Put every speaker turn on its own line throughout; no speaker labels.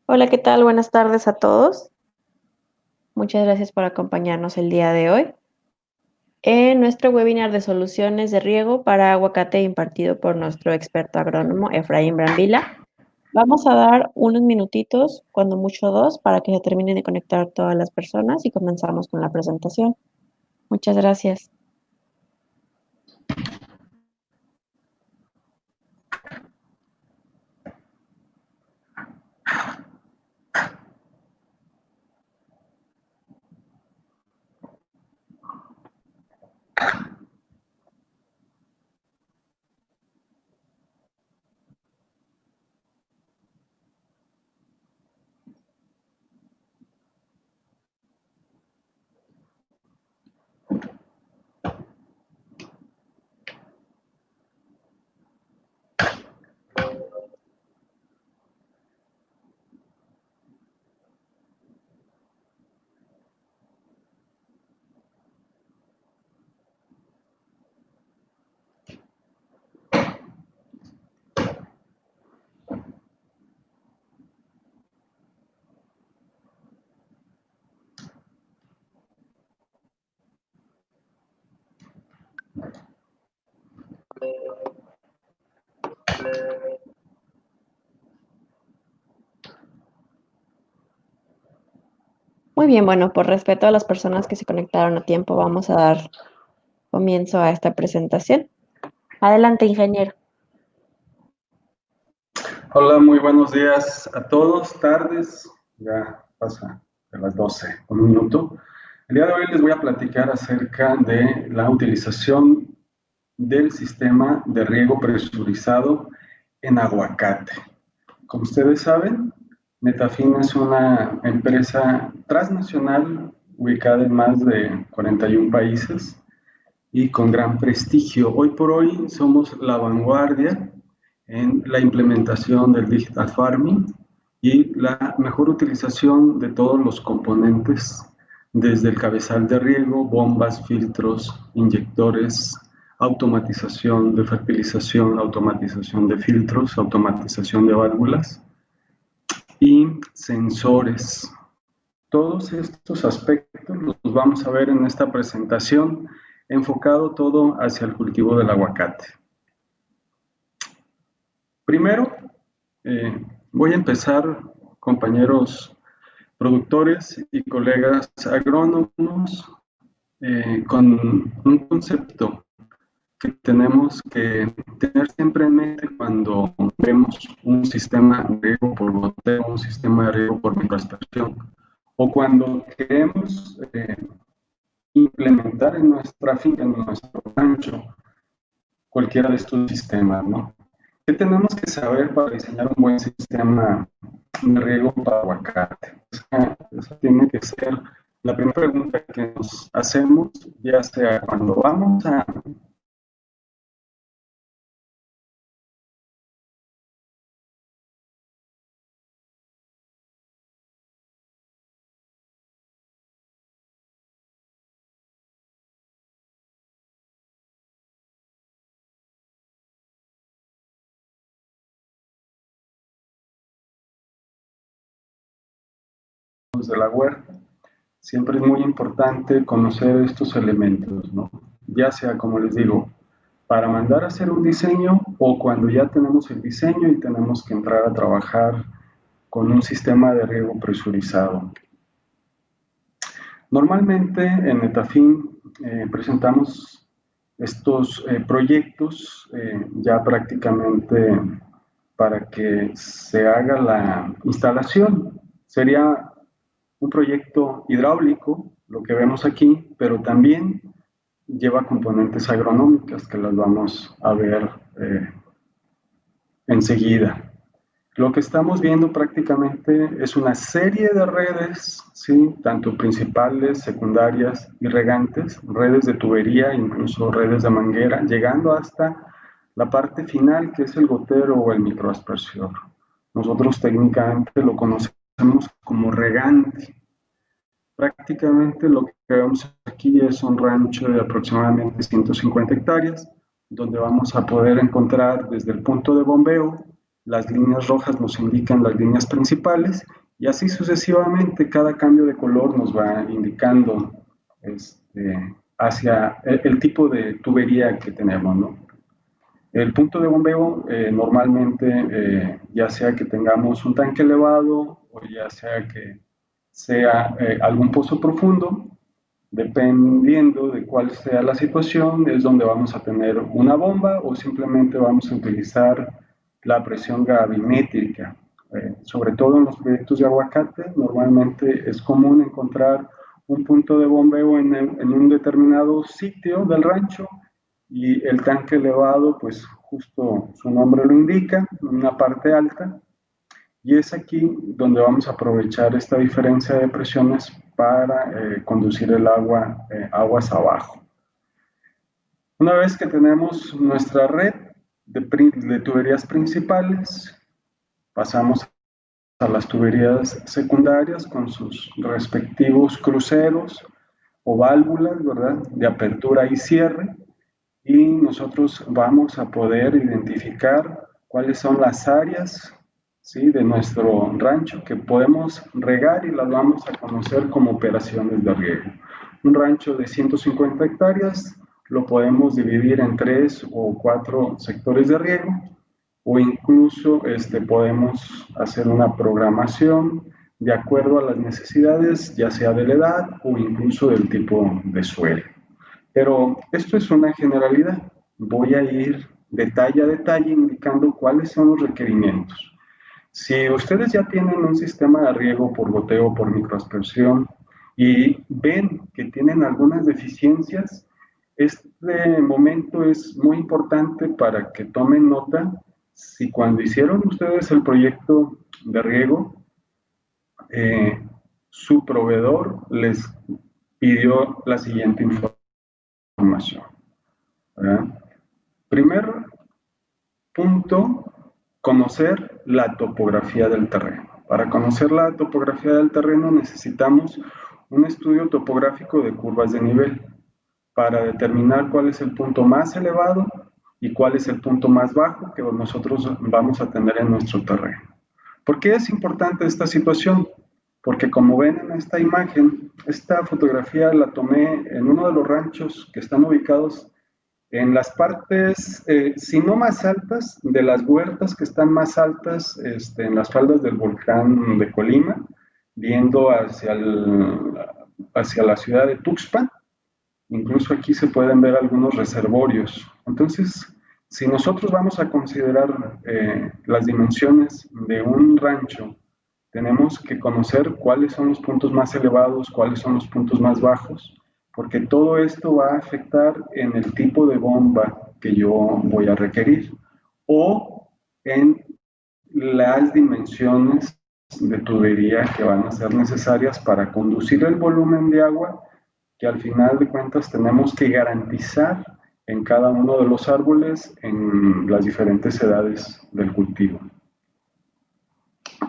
Hola, ¿qué tal? Buenas tardes a todos. Muchas gracias por acompañarnos el día de hoy en nuestro webinar de soluciones de riego para aguacate impartido por nuestro experto agrónomo Efraín Brambila. Vamos a dar unos minutitos, cuando mucho 2, para que se terminen de conectar todas las personas y comenzamos con la presentación. Muchas gracias. Muy bien, bueno, por respeto a las personas que se conectaron a tiempo, vamos a dar comienzo a esta presentación. Adelante, ingeniero.
Hola, muy buenos días a todos, tardes, ya pasa de las 12, un minuto. El día de hoy les voy a platicar acerca de la utilización del sistema de riego presurizado en aguacate. Como ustedes saben, Netafim es una empresa transnacional ubicada en más de 41 países y con gran prestigio. Hoy por hoy somos la vanguardia en la implementación del Digital Farming y la mejor utilización de todos los componentes, desde el cabezal de riego, bombas, filtros, inyectores, automatización de fertilización, automatización de filtros, automatización de válvulas y sensores. Todos estos aspectos los vamos a ver en esta presentación, enfocado todo hacia el cultivo del aguacate. Primero, voy a empezar, compañeros productores y colegas agrónomos, con un concepto que tenemos que tener siempre en mente cuando vemos un sistema de riego por goteo, un sistema de riego por microaspersión, o cuando queremos implementar en nuestra finca, en nuestro rancho, cualquiera de estos sistemas, ¿no? ¿Qué tenemos que saber para diseñar un buen sistema de riego para aguacate? Esa tiene que ser la primera pregunta que nos hacemos, ya sea cuando vamos a de la huerta, siempre es muy importante conocer estos elementos, ¿no? Ya sea, como les digo, para mandar a hacer un diseño o cuando ya tenemos el diseño y tenemos que entrar a trabajar con un sistema de riego presurizado. Normalmente en Netafim presentamos estos proyectos ya prácticamente para que se haga la instalación. Sería un proyecto hidráulico, lo que vemos aquí, pero también lleva componentes agronómicas que las vamos a ver enseguida. Lo que estamos viendo prácticamente es una serie de redes, ¿sí? Tanto principales, secundarias y regantes, redes de tubería, incluso redes de manguera, llegando hasta la parte final, que es el gotero o el microaspersor. Nosotros técnicamente lo conocemos como regante. Prácticamente lo que vemos aquí es un rancho de aproximadamente 150 hectáreas, donde vamos a poder encontrar desde el punto de bombeo, las líneas rojas nos indican las líneas principales y así sucesivamente cada cambio de color nos va indicando hacia el tipo de tubería que tenemos, ¿no? El punto de bombeo normalmente, ya sea que tengamos un tanque elevado o ya sea que sea algún pozo profundo, dependiendo de cuál sea la situación, es donde vamos a tener una bomba o simplemente vamos a utilizar la presión gravimétrica. Sobre todo en los proyectos de aguacate, normalmente es común encontrar un punto de bombeo en un determinado sitio del rancho y el tanque elevado, pues justo su nombre lo indica, en una parte alta, y es aquí donde vamos a aprovechar esta diferencia de presiones para conducir el agua aguas abajo. Una vez que tenemos nuestra red de tuberías principales, pasamos a las tuberías secundarias con sus respectivos cruceros o válvulas, ¿verdad?, de apertura y cierre, y nosotros vamos a poder identificar cuáles son las áreas, ¿sí?, de nuestro rancho que podemos regar y las vamos a conocer como operaciones de riego. Un rancho de 150 hectáreas lo podemos dividir en 3 o 4 sectores de riego o incluso podemos hacer una programación de acuerdo a las necesidades, ya sea de la edad o incluso del tipo de suelo. Pero esto es una generalidad. Voy a ir detalle a detalle indicando cuáles son los requerimientos. Si ustedes ya tienen un sistema de riego por goteo o por microaspersión y ven que tienen algunas deficiencias, este momento es muy importante para que tomen nota si cuando hicieron ustedes el proyecto de riego, su proveedor les pidió la siguiente información. ¿Verdad? Primer punto, conocer la topografía del terreno. Para conocer la topografía del terreno necesitamos un estudio topográfico de curvas de nivel para determinar cuál es el punto más elevado y cuál es el punto más bajo que nosotros vamos a tener en nuestro terreno. ¿Por qué es importante esta situación? Porque como ven en esta imagen, esta fotografía la tomé en uno de los ranchos que están ubicados en las partes, si no más altas, de las huertas que están más altas en las faldas del volcán de Colima, viendo hacia la ciudad de Tuxpan. Incluso aquí se pueden ver algunos reservorios. Entonces, si nosotros vamos a considerar las dimensiones de un rancho, tenemos que conocer cuáles son los puntos más elevados, cuáles son los puntos más bajos, porque todo esto va a afectar en el tipo de bomba que yo voy a requerir o en las dimensiones de tubería que van a ser necesarias para conducir el volumen de agua que al final de cuentas tenemos que garantizar en cada uno de los árboles en las diferentes edades del cultivo.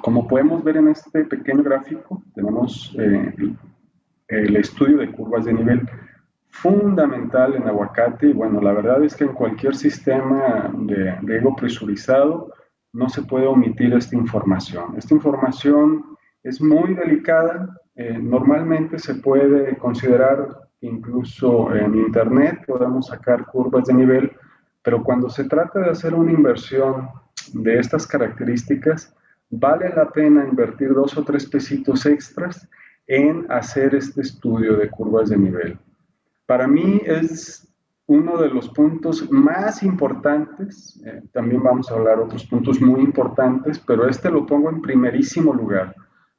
Como podemos ver en este pequeño gráfico, tenemos el estudio de curvas de nivel fundamental en aguacate y bueno, la verdad es que en cualquier sistema de riego presurizado no se puede omitir esta información. Esta información es muy delicada, normalmente se puede considerar incluso en internet, podemos sacar curvas de nivel, pero cuando se trata de hacer una inversión de estas características, vale la pena invertir 2 o 3 pesitos extras en hacer este estudio de curvas de nivel. Para mí es uno de los puntos más importantes, también vamos a hablar de otros puntos muy importantes, pero este lo pongo en primerísimo lugar,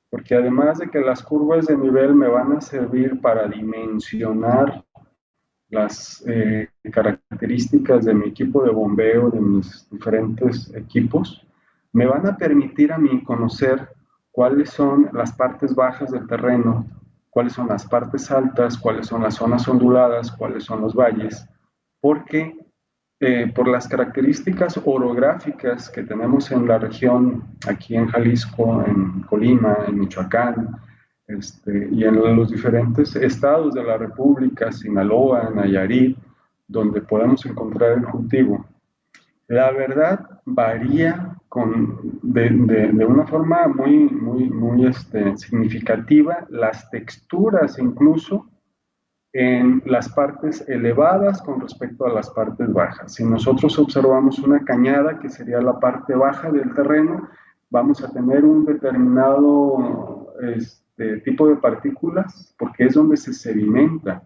porque además de que las curvas de nivel me van a servir para dimensionar las características de mi equipo de bombeo, de mis diferentes equipos, me van a permitir a mí conocer cuáles son las partes bajas del terreno, cuáles son las partes altas, cuáles son las zonas onduladas, cuáles son los valles, porque por las características orográficas que tenemos en la región, aquí en Jalisco, en Colima, en Michoacán, y en los diferentes estados de la República, Sinaloa, Nayarit, donde podemos encontrar el cultivo, la verdad varía de una forma muy significativa las texturas incluso en las partes elevadas con respecto a las partes bajas. Si nosotros observamos una cañada, que sería la parte baja del terreno, vamos a tener un determinado tipo de partículas, porque es donde se sedimenta.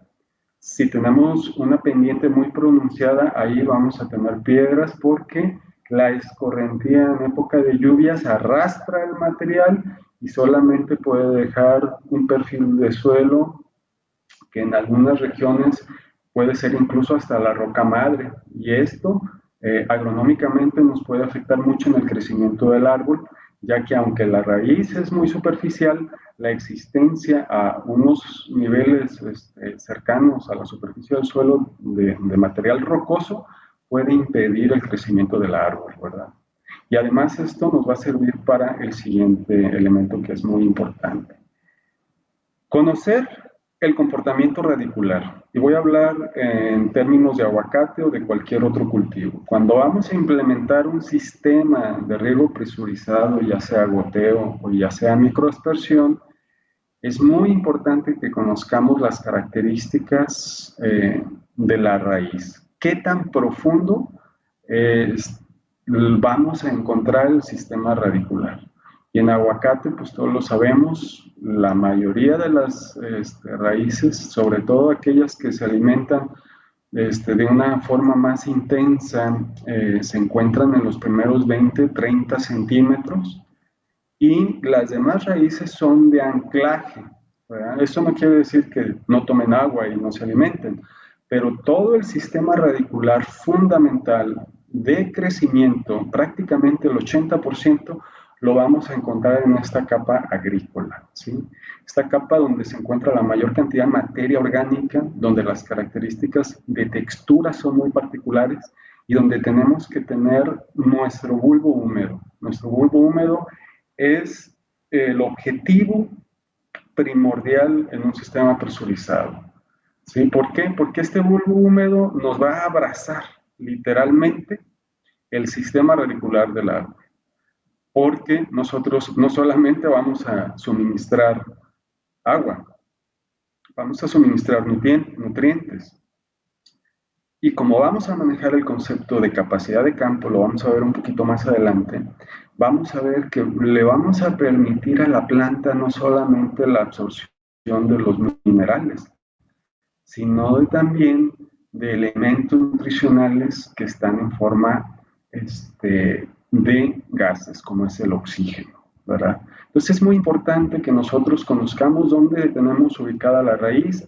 Si tenemos una pendiente muy pronunciada, ahí vamos a tener piedras porque la escorrentía en época de lluvias arrastra el material y solamente puede dejar un perfil de suelo que en algunas regiones puede ser incluso hasta la roca madre. Y esto agronómicamente nos puede afectar mucho en el crecimiento del árbol, ya que aunque la raíz es muy superficial, la existencia a unos niveles cercanos a la superficie del suelo de material rocoso puede impedir el crecimiento del árbol, ¿verdad? Y además esto nos va a servir para el siguiente elemento que es muy importante. Conocer el comportamiento radicular. Y voy a hablar en términos de aguacate o de cualquier otro cultivo. Cuando vamos a implementar un sistema de riego presurizado, ya sea goteo o ya sea microaspersión, es muy importante que conozcamos las características de la raíz. ¿Qué tan profundo vamos a encontrar el sistema radicular? Y en aguacate, pues todos lo sabemos, la mayoría de las raíces, sobre todo aquellas que se alimentan de una forma más intensa, se encuentran en los primeros 20, 30 centímetros y las demás raíces son de anclaje, ¿verdad? Eso no quiere decir que no tomen agua y no se alimenten, pero todo el sistema radicular fundamental de crecimiento, prácticamente el 80%, lo vamos a encontrar en esta capa agrícola, ¿sí? Esta capa donde se encuentra la mayor cantidad de materia orgánica, donde las características de textura son muy particulares y donde tenemos que tener nuestro bulbo húmedo. Nuestro bulbo húmedo es el objetivo primordial en un sistema presurizado. ¿Sí? ¿Por qué? Porque este bulbo húmedo nos va a abrazar literalmente el sistema radicular del árbol. Porque nosotros no solamente vamos a suministrar agua, vamos a suministrar nutrientes. Y como vamos a manejar el concepto de capacidad de campo, lo vamos a ver un poquito más adelante, vamos a ver que le vamos a permitir a la planta no solamente la absorción de los minerales, sino también de elementos nutricionales que están en forma de gases, como es el oxígeno, ¿verdad? Entonces es muy importante que nosotros conozcamos dónde tenemos ubicada la raíz.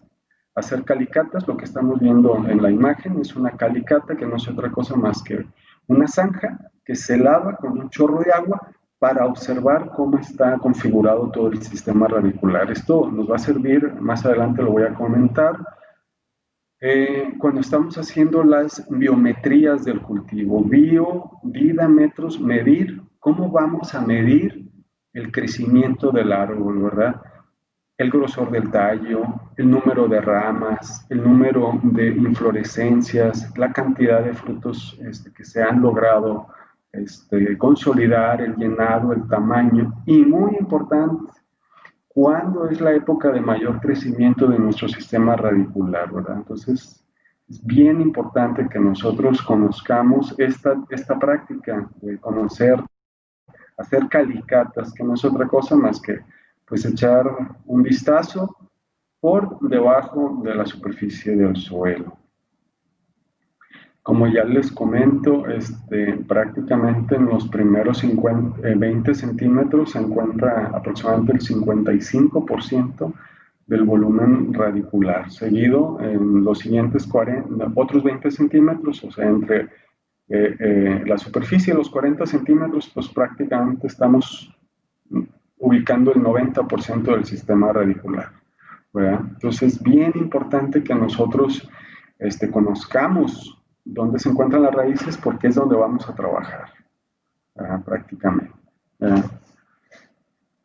Hacer calicatas, lo que estamos viendo en la imagen es una calicata que no es otra cosa más que una zanja que se lava con un chorro de agua para observar cómo está configurado todo el sistema radicular. Esto nos va a servir, más adelante lo voy a comentar, cuando estamos haciendo las biometrías del cultivo. Vida, metros, medir. ¿Cómo vamos a medir el crecimiento del árbol, verdad? El grosor del tallo, el número de ramas, el número de inflorescencias, la cantidad de frutos que se han logrado consolidar, el llenado, el tamaño, y muy importante, cuándo es la época de mayor crecimiento de nuestro sistema radicular, ¿verdad? Entonces, es bien importante que nosotros conozcamos esta práctica de conocer, hacer calicatas, que no es otra cosa más que pues echar un vistazo por debajo de la superficie del suelo. Como ya les comento, prácticamente en los primeros 20 centímetros se encuentra aproximadamente el 55% del volumen radicular, seguido en los siguientes otros 20 centímetros, o sea, entre la superficie y los 40 centímetros, pues prácticamente estamos ubicando el 90% del sistema radicular, ¿verdad? Entonces, bien importante que nosotros conozcamos dónde se encuentran las raíces porque es donde vamos a trabajar, ¿verdad? Prácticamente, ¿verdad?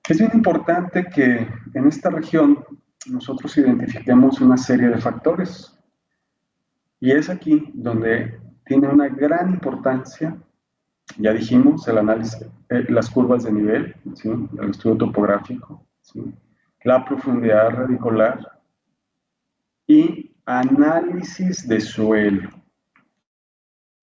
Es bien importante que en esta región nosotros identifiquemos una serie de factores Y es aquí donde tiene una gran importancia, ya dijimos, el análisis, las curvas de nivel, ¿sí? El estudio topográfico, ¿sí? La profundidad radicular y análisis de suelo,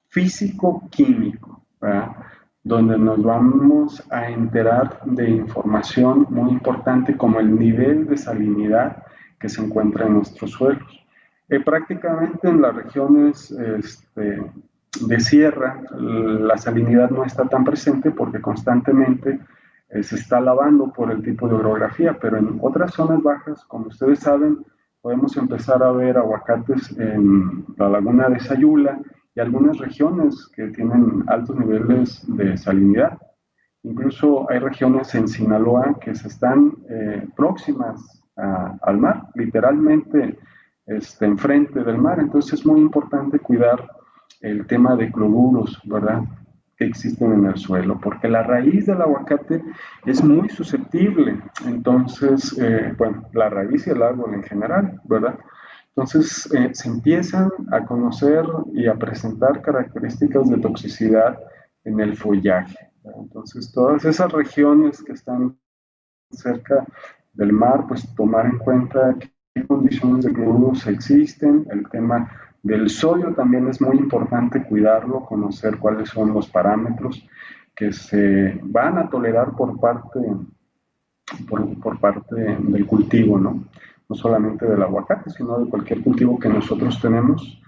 físico-químico, ¿verdad? Donde nos vamos a enterar de información muy importante como el nivel de salinidad que se encuentra en nuestros suelos. Prácticamente en las regiones de sierra la salinidad no está tan presente porque constantemente se está lavando por el tipo de orografía, pero en otras zonas bajas, como ustedes saben, podemos empezar a ver aguacates en la laguna de Sayula y algunas regiones que tienen altos niveles de salinidad. Incluso hay regiones en Sinaloa que se están próximas al mar, literalmente enfrente del mar. Entonces es muy importante cuidar el tema de cloruros, ¿verdad? Que existen en el suelo, porque la raíz del aguacate es muy susceptible. Entonces, bueno, la raíz y el árbol en general, ¿verdad? Entonces se empiezan a conocer y a presentar características de toxicidad en el follaje. Entonces todas esas regiones que están cerca del mar, pues tomar en cuenta qué condiciones de cloruros existen, el tema del sodio también es muy importante cuidarlo, conocer cuáles son los parámetros que se van a tolerar por parte del cultivo, ¿no? No solamente del aguacate, sino de cualquier cultivo que nosotros tenemos.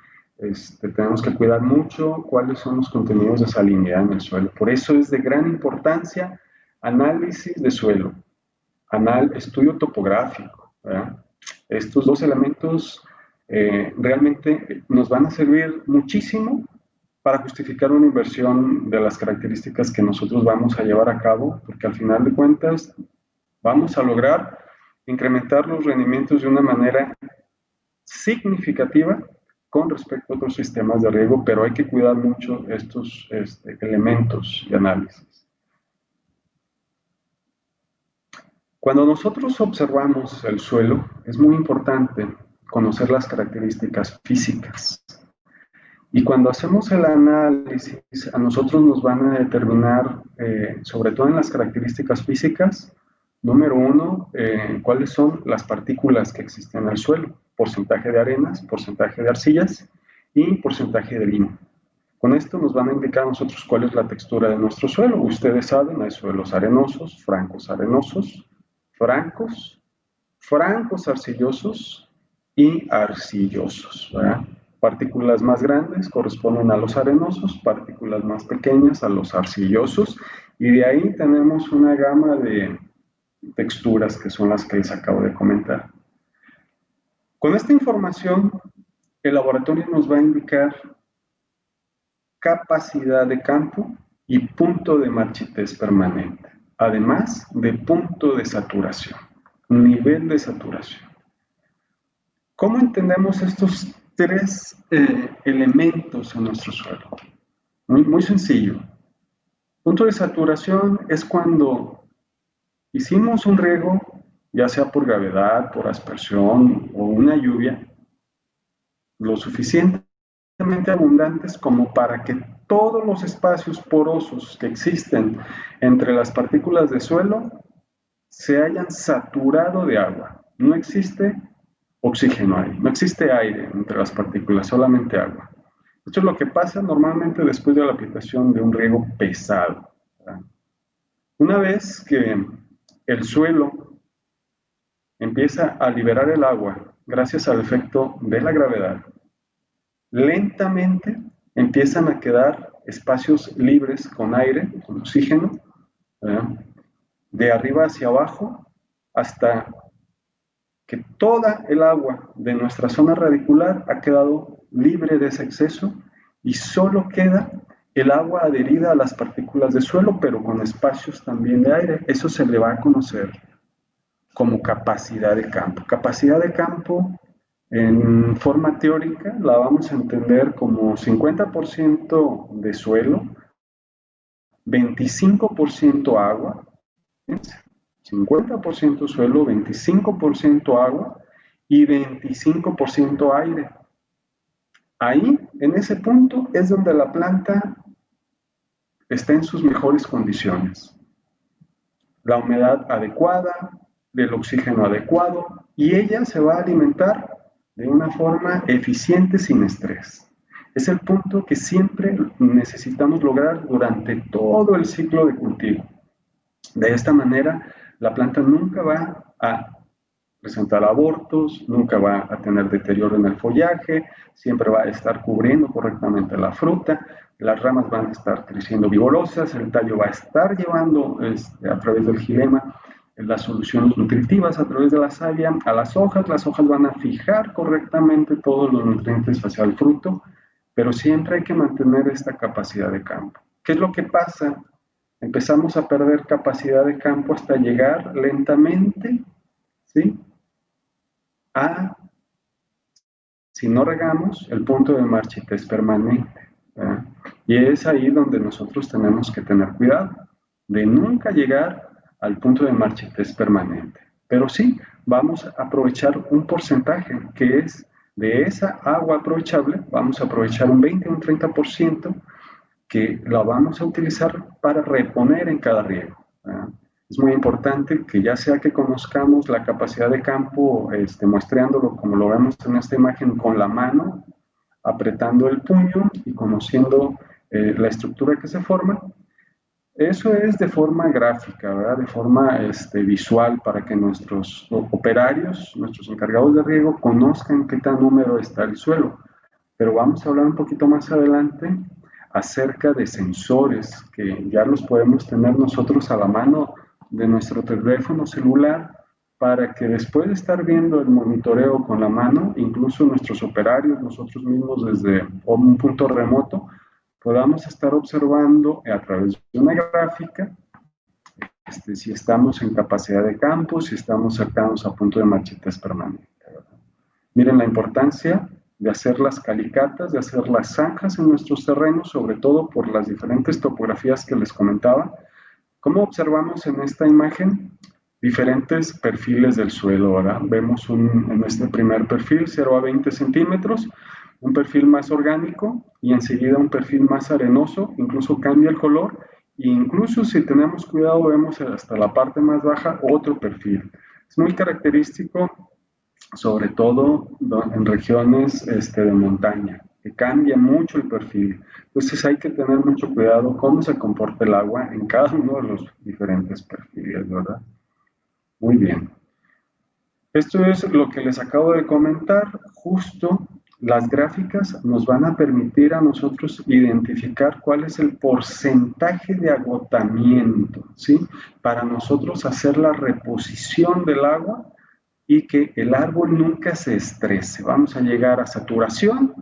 Tenemos que cuidar mucho cuáles son los contenidos de salinidad en el suelo. Por eso es de gran importancia análisis de suelo, estudio topográfico, ¿verdad? Estos dos elementos realmente nos van a servir muchísimo para justificar una inversión de las características que nosotros vamos a llevar a cabo, porque al final de cuentas vamos a lograr incrementar los rendimientos de una manera significativa con respecto a otros sistemas de riego, pero hay que cuidar mucho estos elementos de análisis. Cuando nosotros observamos el suelo, es muy importante conocer las características físicas. Y cuando hacemos el análisis, a nosotros nos van a determinar, sobre todo en las características físicas, número uno, cuáles son las partículas que existen en el suelo, porcentaje de arenas, porcentaje de arcillas y porcentaje de limo. Con esto nos van a indicar a nosotros cuál es la textura de nuestro suelo. Ustedes saben, hay suelos arenosos, francos arcillosos y arcillosos, ¿verdad? Partículas más grandes corresponden a los arenosos, partículas más pequeñas a los arcillosos, y de ahí tenemos una gama de texturas que son las que les acabo de comentar. Con esta información, el laboratorio nos va a indicar capacidad de campo y punto de marchitez permanente, además de punto de saturación, nivel de saturación. ¿Cómo entendemos estos tres elementos en nuestro suelo? Muy sencillo. Punto de saturación es cuando hicimos un riego, ya sea por gravedad, por aspersión o una lluvia, lo suficientemente abundantes como para que todos los espacios porosos que existen entre las partículas de suelo se hayan saturado de agua. No existe oxígeno ahí, no existe aire entre las partículas, solamente agua. Esto es lo que pasa normalmente después de la aplicación de un riego pesado, ¿verdad? Una vez que el suelo empieza a liberar el agua gracias al efecto de la gravedad, lentamente empiezan a quedar espacios libres con aire, con oxígeno, ¿verdad? De arriba hacia abajo hasta que toda el agua de nuestra zona radicular ha quedado libre de ese exceso y solo queda el agua adherida a las partículas de suelo, pero con espacios también de aire. Eso se le va a conocer como capacidad de campo. Capacidad de campo, en forma teórica, la vamos a entender como 50% de suelo, 25% agua, 50% suelo, 25% agua y 25% aire. Ahí, en ese punto, es donde la planta está en sus mejores condiciones. La humedad adecuada, el oxígeno adecuado, y ella se va a alimentar de una forma eficiente sin estrés. Es el punto que siempre necesitamos lograr durante todo el ciclo de cultivo. De esta manera, la planta nunca va a presentar abortos, nunca va a tener deterioro en el follaje, siempre va a estar cubriendo correctamente la fruta, las ramas van a estar creciendo vigorosas, el tallo va a estar llevando a través del xilema las soluciones nutritivas a través de la savia a las hojas van a fijar correctamente todos los nutrientes hacia el fruto, pero siempre hay que mantener esta capacidad de campo. ¿Qué es lo que pasa? Empezamos a perder capacidad de campo hasta llegar lentamente, ¿sí?, a, si no regamos, el punto de marchitez permanente, ¿verdad? Y es ahí donde nosotros tenemos que tener cuidado de nunca llegar al punto de marchitez permanente. Pero sí, vamos a aprovechar un porcentaje que es de esa agua aprovechable, vamos a aprovechar un 20 o un 30% que la vamos a utilizar para reponer en cada riego, ¿verdad? Es muy importante que ya sea que conozcamos la capacidad de campo, muestreándolo como lo vemos en esta imagen con la mano, apretando el puño y conociendo la estructura que se forma. Eso es de forma gráfica, ¿verdad? De forma visual, para que nuestros operarios, nuestros encargados de riego, conozcan qué tan húmedo está el suelo. Pero vamos a hablar un poquito más adelante acerca de sensores que ya los podemos tener nosotros a la mano de nuestro teléfono celular, para que después de estar viendo el monitoreo con la mano, incluso nuestros operarios, nosotros mismos desde un punto remoto, podamos estar observando a través de una gráfica si estamos en capacidad de campo, si estamos cercanos a punto de marchitez permanente, ¿verdad? Miren la importancia de hacer las calicatas, de hacer las zanjas en nuestros terrenos, sobre todo por las diferentes topografías que les comentaba. ¿Cómo observamos en esta imagen? Diferentes perfiles del suelo, ¿verdad? Vemos en este primer perfil 0 a 20 centímetros, un perfil más orgánico y enseguida un perfil más arenoso, incluso cambia el color, e incluso si tenemos cuidado vemos hasta la parte más baja otro perfil. Es muy característico, sobre todo en regiones de montaña, que cambia mucho el perfil. Entonces hay que tener mucho cuidado cómo se comporta el agua en cada uno de los diferentes perfiles, ¿verdad? Muy bien. Esto es lo que les acabo de comentar. Justo las gráficas nos van a permitir a nosotros identificar cuál es el porcentaje de agotamiento, ¿sí? Para nosotros hacer la reposición del agua y que el árbol nunca se estrese. Vamos a llegar a saturación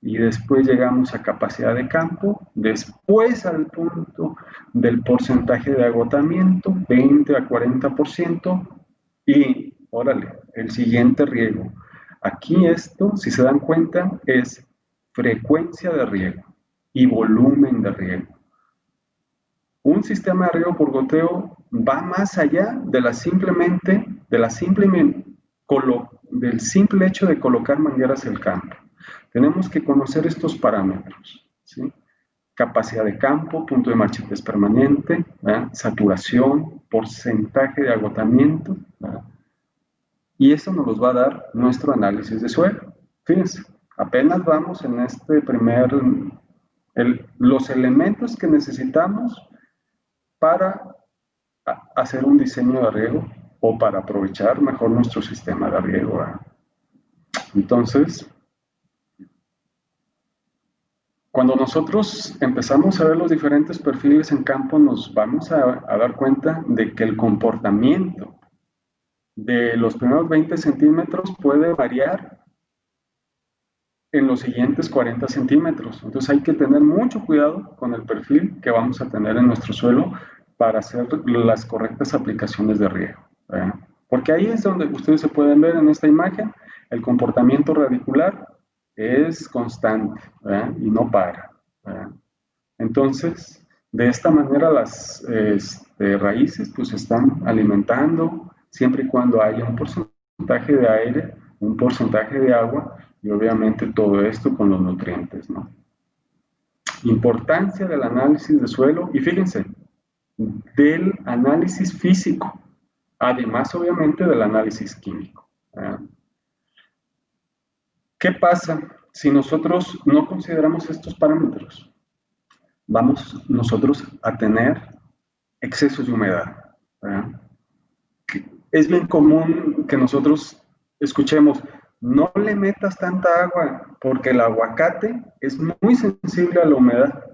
y después llegamos a capacidad de campo, después al punto del porcentaje de agotamiento, 20 a 40%, y órale, el siguiente riego. Aquí esto, si se dan cuenta, es frecuencia de riego y volumen de riego. Un sistema de riego por goteo va más allá de del simple hecho de colocar mangueras en el campo. Tenemos que conocer estos parámetros, ¿sí? Capacidad de campo, punto de marchitez permanente, ¿verdad? Saturación, porcentaje de agotamiento, ¿verdad? Y eso nos los va a dar nuestro análisis de suelo. Fíjense, apenas vamos en este los elementos que necesitamos para hacer un diseño de riego o para aprovechar mejor nuestro sistema de riego, ¿verdad? Entonces, cuando nosotros empezamos a ver los diferentes perfiles en campo, nos vamos a dar cuenta de que el comportamiento de los primeros 20 centímetros puede variar en los siguientes 40 centímetros. Entonces hay que tener mucho cuidado con el perfil que vamos a tener en nuestro suelo para hacer las correctas aplicaciones de riego, ¿verdad? Porque ahí es donde ustedes se pueden ver en esta imagen, el comportamiento radicular es constante, ¿verdad? Y no para, ¿verdad? Entonces, de esta manera las raíces pues se están alimentando siempre y cuando haya un porcentaje de aire, un porcentaje de agua y obviamente todo esto con los nutrientes, ¿no? Importancia del análisis de suelo y fíjense, del análisis físico, además obviamente del análisis químico. ¿Qué pasa si nosotros no consideramos estos parámetros? Vamos nosotros a tener excesos de humedad. Es bien común que nosotros escuchemos, no le metas tanta agua porque el aguacate es muy sensible a la humedad.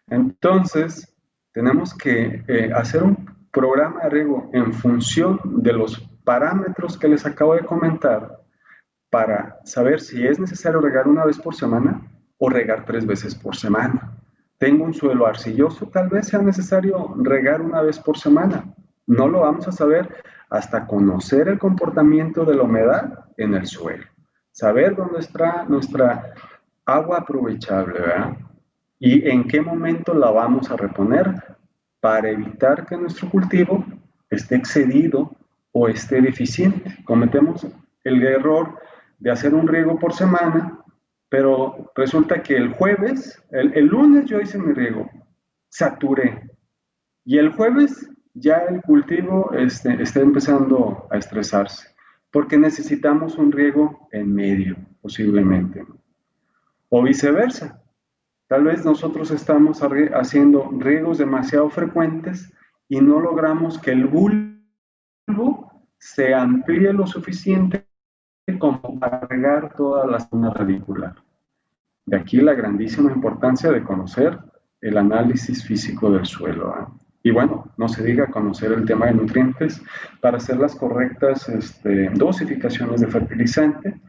Entonces, tenemos que hacer un programa de riego en función de los parámetros que les acabo de comentar para saber si es necesario regar una vez por semana o regar 3 veces por semana. Tengo un suelo arcilloso, tal vez sea necesario regar una vez por semana. No lo vamos a saber hasta conocer el comportamiento de la humedad en el suelo. Saber dónde está nuestra agua aprovechable, ¿verdad? Y en qué momento la vamos a reponer para evitar que nuestro cultivo esté excedido o esté deficiente. Cometemos el error de hacer un riego por semana, pero resulta que el jueves, el lunes yo hice mi riego, saturé, y el jueves ya el cultivo está empezando a estresarse, porque necesitamos un riego en medio, posiblemente, o viceversa. Tal vez nosotros estamos haciendo riegos demasiado frecuentes y no logramos que el bulbo se amplíe lo suficiente como para regar toda la zona radicular. De aquí la grandísima importancia de conocer el análisis físico del suelo. Y bueno, no se diga conocer el tema de nutrientes para hacer las correctas dosificaciones de fertilizante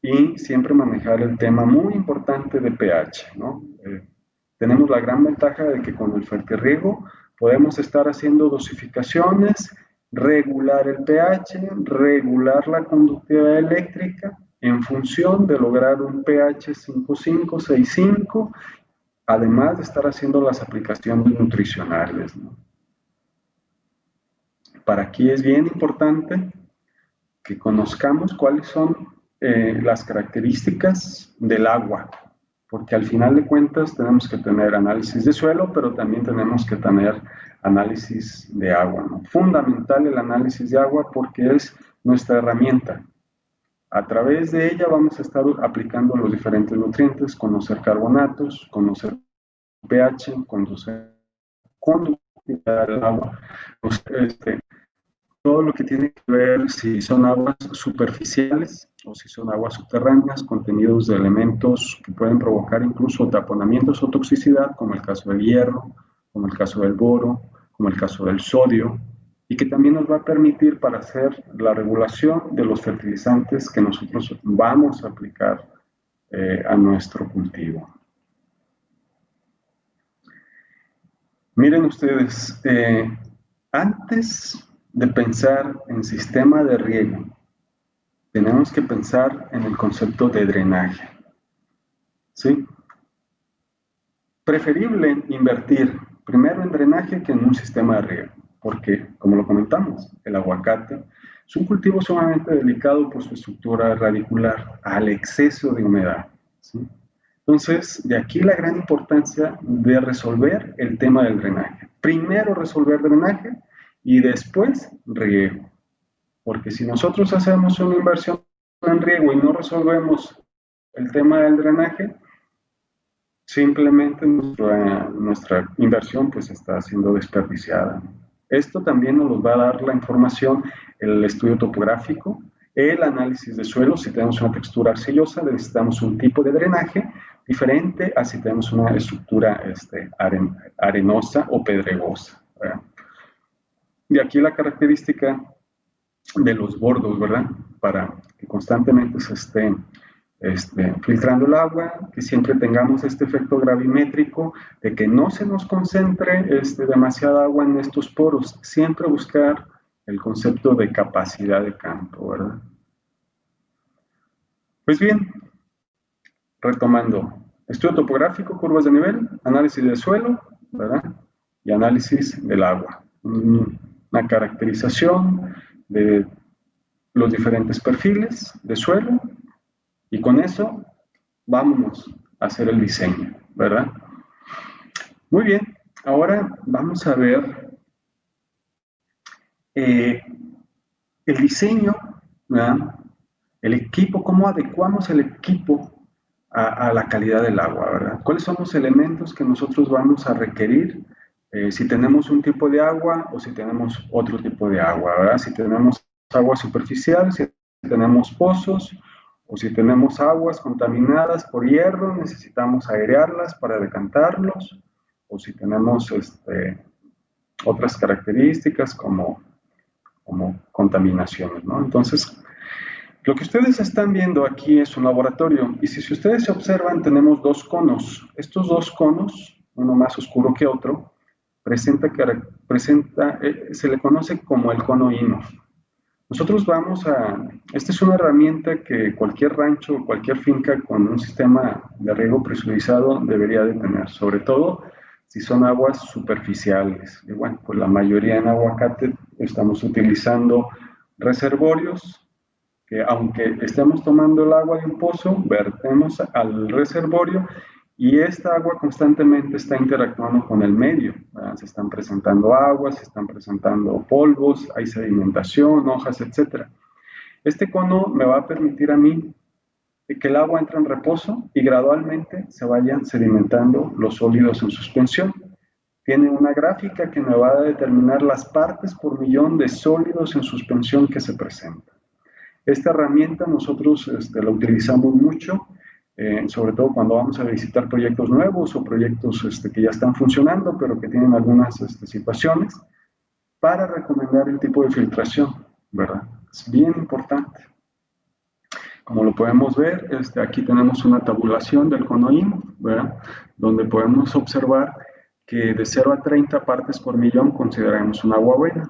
y siempre manejar el tema muy importante de pH, ¿no? Tenemos la gran ventaja de que con el fertirriego podemos estar haciendo dosificaciones, regular el pH, regular la conductividad eléctrica en función de lograr un pH 5.5, 6.5, además de estar haciendo las aplicaciones nutricionales, ¿no? Para aquí es bien importante que conozcamos cuáles son las características del agua, porque al final de cuentas tenemos que tener análisis de suelo, pero también tenemos que tener análisis de agua, ¿no? Fundamental el análisis de agua porque es nuestra herramienta. A través de ella vamos a estar aplicando los diferentes nutrientes, conocer carbonatos, conocer pH, conocer conductividad del agua, todo lo que tiene que ver si son aguas superficiales o si son aguas subterráneas, contenidos de elementos que pueden provocar incluso taponamientos o toxicidad, como el caso del hierro, como el caso del boro, como el caso del sodio, y que también nos va a permitir para hacer la regulación de los fertilizantes que nosotros vamos a aplicar a nuestro cultivo. Miren ustedes, antes de pensar en sistema de riego, tenemos que pensar en el concepto de drenaje. ¿Sí? Preferible invertir primero en drenaje que en un sistema de riego, porque, como lo comentamos, el aguacate es un cultivo sumamente delicado por su estructura radicular al exceso de humedad. ¿Sí? Entonces, de aquí la gran importancia de resolver el tema del drenaje. Primero resolver drenaje y después riego. Porque si nosotros hacemos una inversión en riego y no resolvemos el tema del drenaje, simplemente nuestra inversión pues está siendo desperdiciada. Esto también nos va a dar la información, el estudio topográfico, el análisis de suelo. Si tenemos una textura arcillosa, necesitamos un tipo de drenaje diferente a si tenemos una estructura arenosa o pedregosa, ¿verdad? Y aquí la característica de los bordos, ¿verdad? Para que constantemente se esté filtrando el agua, que siempre tengamos este efecto gravimétrico, de que no se nos concentre demasiada agua en estos poros, siempre buscar el concepto de capacidad de campo, ¿verdad? Pues bien, retomando, estudio topográfico, curvas de nivel, análisis del suelo, ¿verdad? Y análisis del agua. Una caracterización de los diferentes perfiles de suelo Y con eso, vámonos a hacer el diseño, ¿verdad? Muy bien, ahora vamos a ver el diseño, ¿verdad? El equipo, cómo adecuamos el equipo a la calidad del agua, ¿verdad? ¿Cuáles son los elementos que nosotros vamos a requerir si tenemos un tipo de agua o si tenemos otro tipo de agua, ¿verdad? Si tenemos agua superficial, si tenemos pozos o si tenemos aguas contaminadas por hierro, necesitamos airearlas para decantarlos, o si tenemos otras características como contaminaciones, ¿no? Entonces, lo que ustedes están viendo aquí es un laboratorio, y si ustedes se observan, tenemos dos conos. Estos dos conos, uno más oscuro que otro, se le conoce como el cono INO. Nosotros esta es una herramienta que cualquier rancho o cualquier finca con un sistema de riego presurizado debería de tener, sobre todo si son aguas superficiales. Y bueno, pues la mayoría en aguacate estamos utilizando reservorios que aunque estemos tomando el agua de un pozo, vertemos al reservorio y esta agua constantemente está interactuando con el medio, ¿verdad? Se están presentando aguas, se están presentando polvos, hay sedimentación, hojas, etc. Este cono me va a permitir a mí que el agua entre en reposo y gradualmente se vayan sedimentando los sólidos en suspensión. Tiene una gráfica que me va a determinar las partes por millón de sólidos en suspensión que se presentan. Esta herramienta nosotros la utilizamos mucho, sobre todo cuando vamos a visitar proyectos nuevos o proyectos que ya están funcionando, pero que tienen algunas situaciones, para recomendar el tipo de filtración, ¿verdad? Es bien importante. Como lo podemos ver, aquí tenemos una tabulación del cono INO, ¿verdad? Donde podemos observar que de 0 a 30 partes por millón consideramos un agua buena.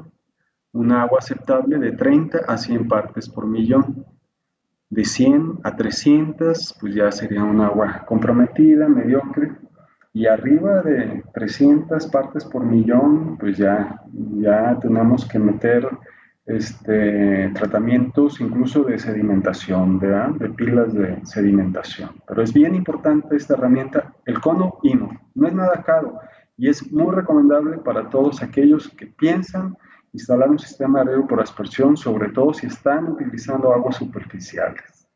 Una agua aceptable de 30 a 100 partes por millón. De 100 a 300, pues ya sería un agua comprometida, mediocre. Y arriba de 300 partes por millón, pues ya tenemos que meter tratamientos incluso de sedimentación, ¿verdad? De pilas de sedimentación. Pero es bien importante esta herramienta, el cono INO. No es nada caro y es muy recomendable para todos aquellos que piensan instalar un sistema de riego por aspersión, sobre todo si están utilizando aguas superficiales.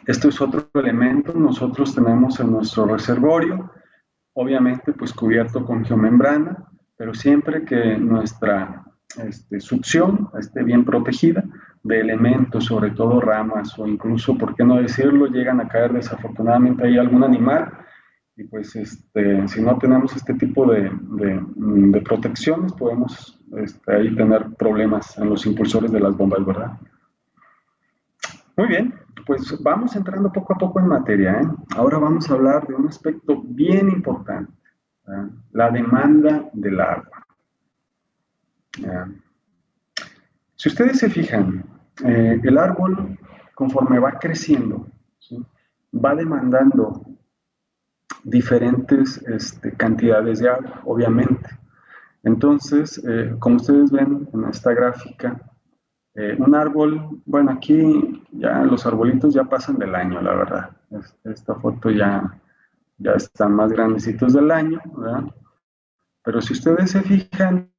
Este es otro elemento. Nosotros tenemos en nuestro reservorio, obviamente pues cubierto con geomembrana, pero siempre que nuestra succión esté bien protegida de elementos, sobre todo ramas o incluso, por qué no decirlo, llegan a caer desafortunadamente ahí algún animal, y pues si no tenemos este tipo de protecciones, podemos ahí tener problemas en los impulsores de las bombas, ¿verdad? Muy bien, pues vamos entrando poco a poco en materia, ¿eh? Ahora vamos a hablar de un aspecto bien importante, ¿verdad? La demanda del agua. Si ustedes se fijan, el árbol, conforme va creciendo, ¿sí?, va demandando diferentes cantidades de agua, obviamente. Entonces, como ustedes ven en esta gráfica, un árbol, bueno, aquí ya los arbolitos ya pasan del año, la verdad. Esta foto ya están más grandecitos del año, ¿verdad? Pero si ustedes se fijan,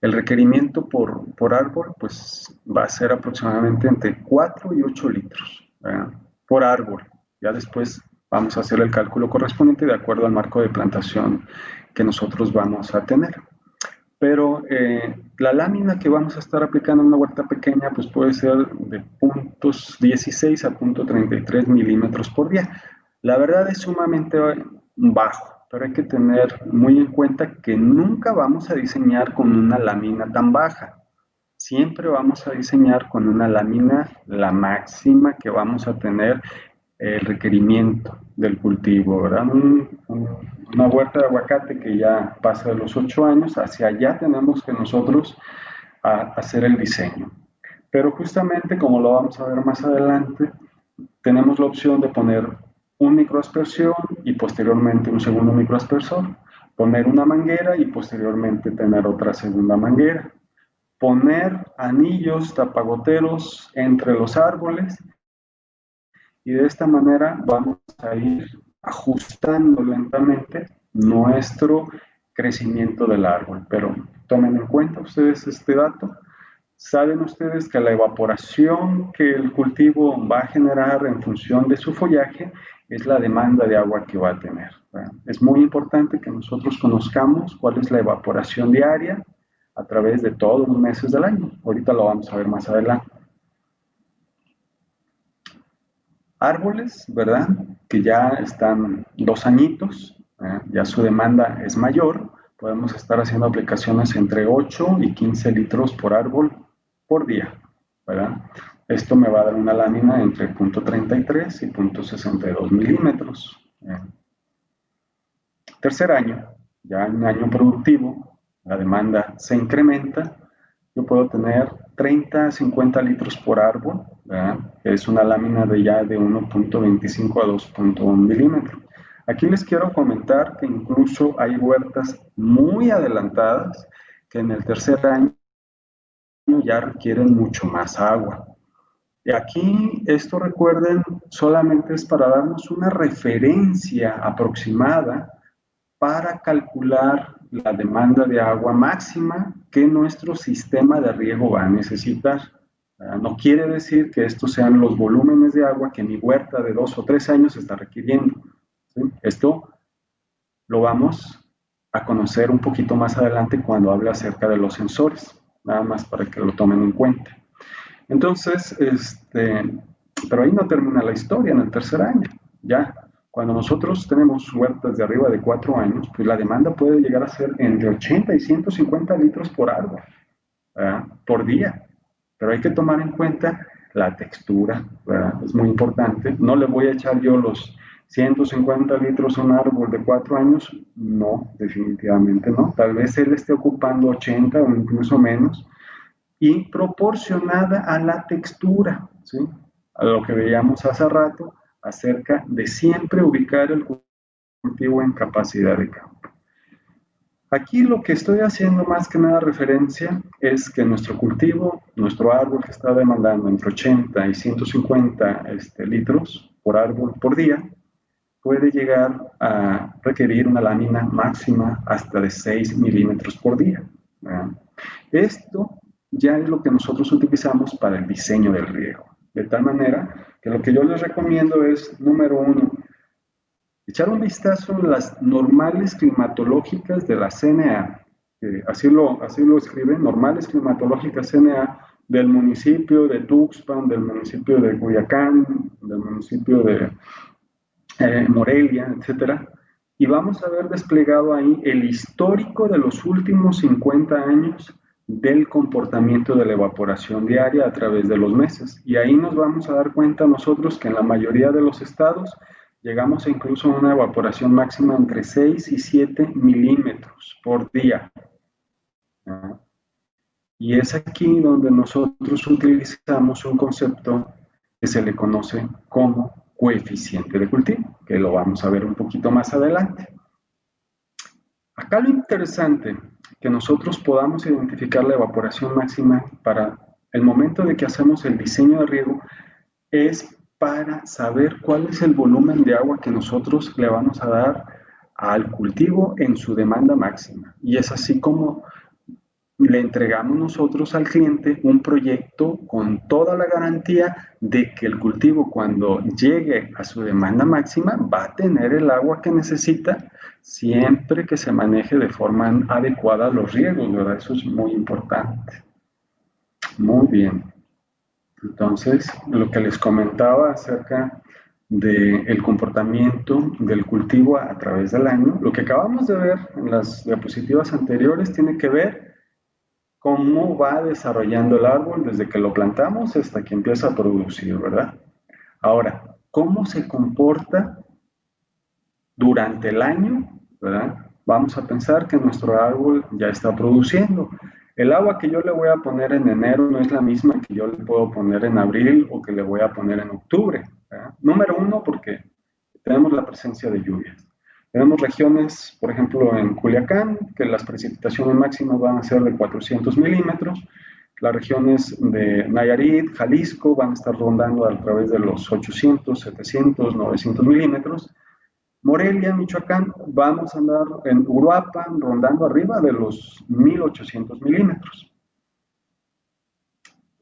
el requerimiento por árbol, pues va a ser aproximadamente entre 4 y 8 litros, ¿verdad?, por árbol. Ya después vamos a hacer el cálculo correspondiente de acuerdo al marco de plantación que nosotros vamos a tener. Pero la lámina que vamos a estar aplicando en una huerta pequeña pues puede ser de puntos 16 a punto 33 milímetros por día. La verdad es sumamente bajo, pero hay que tener muy en cuenta que nunca vamos a diseñar con una lámina tan baja. Siempre vamos a diseñar con una lámina la máxima que vamos a tener el requerimiento del cultivo, ¿verdad? Una huerta de aguacate que ya pasa de los 8 años, hacia allá tenemos que nosotros hacer el diseño. Pero justamente, como lo vamos a ver más adelante, tenemos la opción de poner un microaspersor y posteriormente un segundo microaspersor, poner una manguera y posteriormente tener otra segunda manguera. poner anillos tapagoteros entre los árboles y de esta manera vamos a ir ajustando lentamente nuestro crecimiento del árbol. Pero tomen en cuenta ustedes este dato. Saben ustedes que la evaporación que el cultivo va a generar en función de su follaje es la demanda de agua que va a tener. Es muy importante que nosotros conozcamos cuál es la evaporación diaria a través de todos los meses del año. Ahorita lo vamos a ver más adelante. Árboles, ¿verdad? Que ya están 2 añitos, ya su demanda es mayor, podemos estar haciendo aplicaciones entre 8 y 15 litros por árbol por día, ¿verdad? Esto me va a dar una lámina entre 0.33 y 0.62 milímetros. Tercer año, ya en un año productivo, la demanda se incrementa, yo puedo tener 30 a 50 litros por árbol, ¿verdad? Es una lámina de ya de 1.25 a 2.1 milímetros. Aquí les quiero comentar que incluso hay huertas muy adelantadas que en el tercer año ya requieren mucho más agua. Y aquí, esto recuerden, solamente es para darnos una referencia aproximada para calcular la demanda de agua máxima que nuestro sistema de riego va a necesitar. No quiere decir que estos sean los volúmenes de agua que mi huerta de 2 o 3 años está requiriendo. ¿Sí? Esto lo vamos a conocer un poquito más adelante cuando hable acerca de los sensores, nada más para que lo tomen en cuenta. Entonces, pero ahí no termina la historia en el tercer año. Ya, cuando nosotros tenemos huertas de arriba de 4 años, pues la demanda puede llegar a ser entre 80 y 150 litros por árbol, por día. Pero hay que tomar en cuenta la textura, ¿verdad? Es muy importante. No le voy a echar yo los 150 litros a un árbol de 4 años, no, definitivamente no. Tal vez él esté ocupando 80 o incluso menos, y proporcionada a la textura, ¿sí? A lo que veíamos hace rato acerca de siempre ubicar el cultivo en capacidad de campo. Aquí lo que estoy haciendo más que nada referencia es que nuestro cultivo, nuestro árbol que está demandando entre 80 y 150 litros por árbol por día, puede llegar a requerir una lámina máxima hasta de 6 milímetros por día. Esto ya es lo que nosotros utilizamos para el diseño del riego. De tal manera que lo que yo les recomiendo es, número 1, echar un vistazo en las normales climatológicas de la CNA. Así lo escriben, normales climatológicas CNA del municipio de Tuxpan, del municipio de Culiacán, del municipio de Morelia, etcétera. Y vamos a ver desplegado ahí el histórico de los últimos 50 años del comportamiento de la evaporación diaria a través de los meses. Y ahí nos vamos a dar cuenta nosotros que en la mayoría de los estados llegamos incluso a una evaporación máxima entre 6 y 7 milímetros por día. Y es aquí donde nosotros utilizamos un concepto que se le conoce como coeficiente de cultivo, que lo vamos a ver un poquito más adelante. Acá lo interesante que nosotros podamos identificar la evaporación máxima para el momento de que hacemos el diseño de riego es para saber cuál es el volumen de agua que nosotros le vamos a dar al cultivo en su demanda máxima. Y es así como le entregamos nosotros al cliente un proyecto con toda la garantía de que el cultivo cuando llegue a su demanda máxima va a tener el agua que necesita siempre que se maneje de forma adecuada los riegos, ¿verdad? Eso es muy importante. Muy bien. Entonces, lo que les comentaba acerca del comportamiento del cultivo a través del año, lo que acabamos de ver en las diapositivas anteriores tiene que ver cómo va desarrollando el árbol desde que lo plantamos hasta que empieza a producir, ¿verdad? Ahora, ¿cómo se comporta durante el año, ¿verdad? Vamos a pensar que nuestro árbol ya está produciendo. El agua que yo le voy a poner en enero no es la misma que yo le puedo poner en abril o que le voy a poner en octubre, ¿verdad? Número 1, porque tenemos la presencia de lluvias. Tenemos regiones, por ejemplo, en Culiacán, que las precipitaciones máximas van a ser de 400 milímetros, Las regiones de Nayarit, Jalisco van a estar rondando a través de los 800, 700, 900 milímetros. Morelia, Michoacán, vamos a andar en Uruapan rondando arriba de los 1800 milímetros.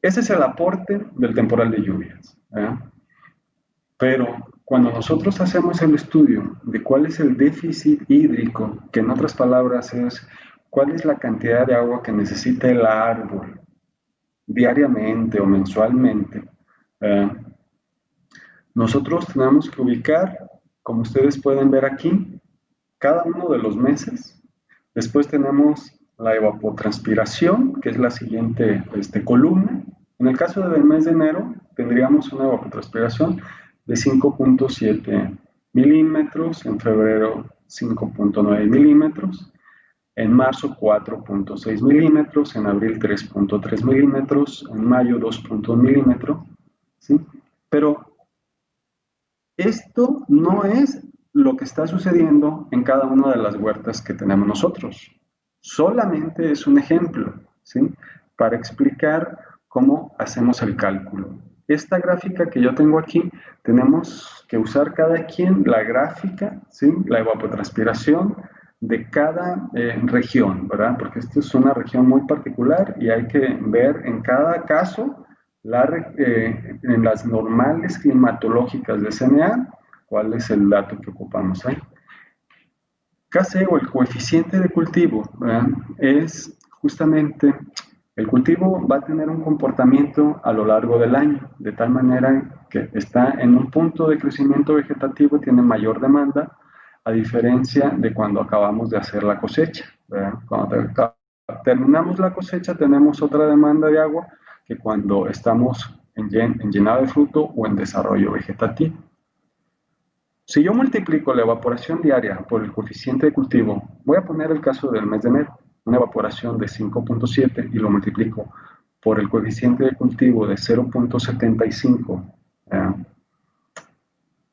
Ese es el aporte del temporal de lluvias. Pero cuando nosotros hacemos el estudio de cuál es el déficit hídrico, que en otras palabras es cuál es la cantidad de agua que necesita el árbol diariamente o mensualmente, nosotros tenemos que ubicar, como ustedes pueden ver aquí, cada uno de los meses. Después tenemos la evapotranspiración, que es la siguiente columna. En el caso del mes de enero, tendríamos una evapotranspiración de 5.7 milímetros, en febrero 5.9 milímetros, en marzo 4.6 milímetros, en abril 3.3 milímetros, en mayo 2.1 milímetros, ¿sí? Pero esto no es lo que está sucediendo en cada una de las huertas que tenemos nosotros. Solamente es un ejemplo, ¿sí? Para explicar cómo hacemos el cálculo. Esta gráfica que yo tengo aquí, tenemos que usar cada quien la gráfica, ¿sí? La evapotranspiración de cada región, ¿verdad? Porque esta es una región muy particular y hay que ver en cada caso en las normales climatológicas de CNA, cuál es el dato que ocupamos ahí. KC o el coeficiente de cultivo, ¿verdad? Es justamente, el cultivo va a tener un comportamiento a lo largo del año, de tal manera que está en un punto de crecimiento vegetativo, tiene mayor demanda, a diferencia de cuando acabamos de hacer la cosecha, ¿verdad? Cuando terminamos la cosecha tenemos otra demanda de agua que cuando estamos en llenado de fruto o en desarrollo vegetativo. Si yo multiplico la evaporación diaria por el coeficiente de cultivo, voy a poner el caso del mes de enero, una evaporación de 5.7 y lo multiplico por el coeficiente de cultivo de 0.75.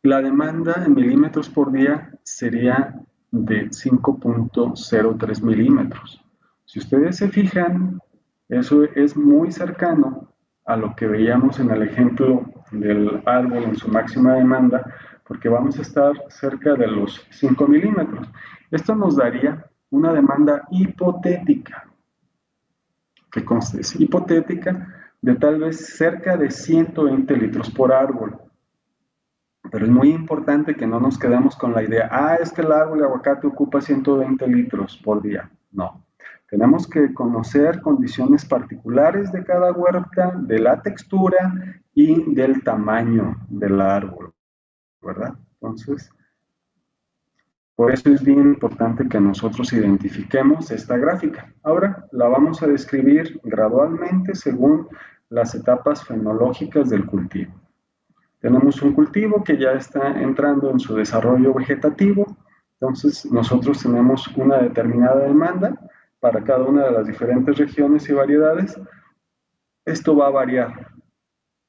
La demanda en milímetros por día sería de 5.03 milímetros. Si ustedes se fijan, eso es muy cercano a lo que veíamos en el ejemplo del árbol en su máxima demanda, porque vamos a estar cerca de los 5 milímetros. Esto nos daría una demanda hipotética, que conste, es hipotética, de tal vez cerca de 120 litros por árbol. Pero es muy importante que no nos quedemos con la idea, es que el árbol de aguacate ocupa 120 litros por día. No. Tenemos que conocer condiciones particulares de cada huerta, de la textura y del tamaño del árbol, ¿verdad? Entonces, por eso es bien importante que nosotros identifiquemos esta gráfica. Ahora la vamos a describir gradualmente según las etapas fenológicas del cultivo. Tenemos un cultivo que ya está entrando en su desarrollo vegetativo, entonces nosotros tenemos una determinada demanda para cada una de las diferentes regiones y variedades. Esto va a variar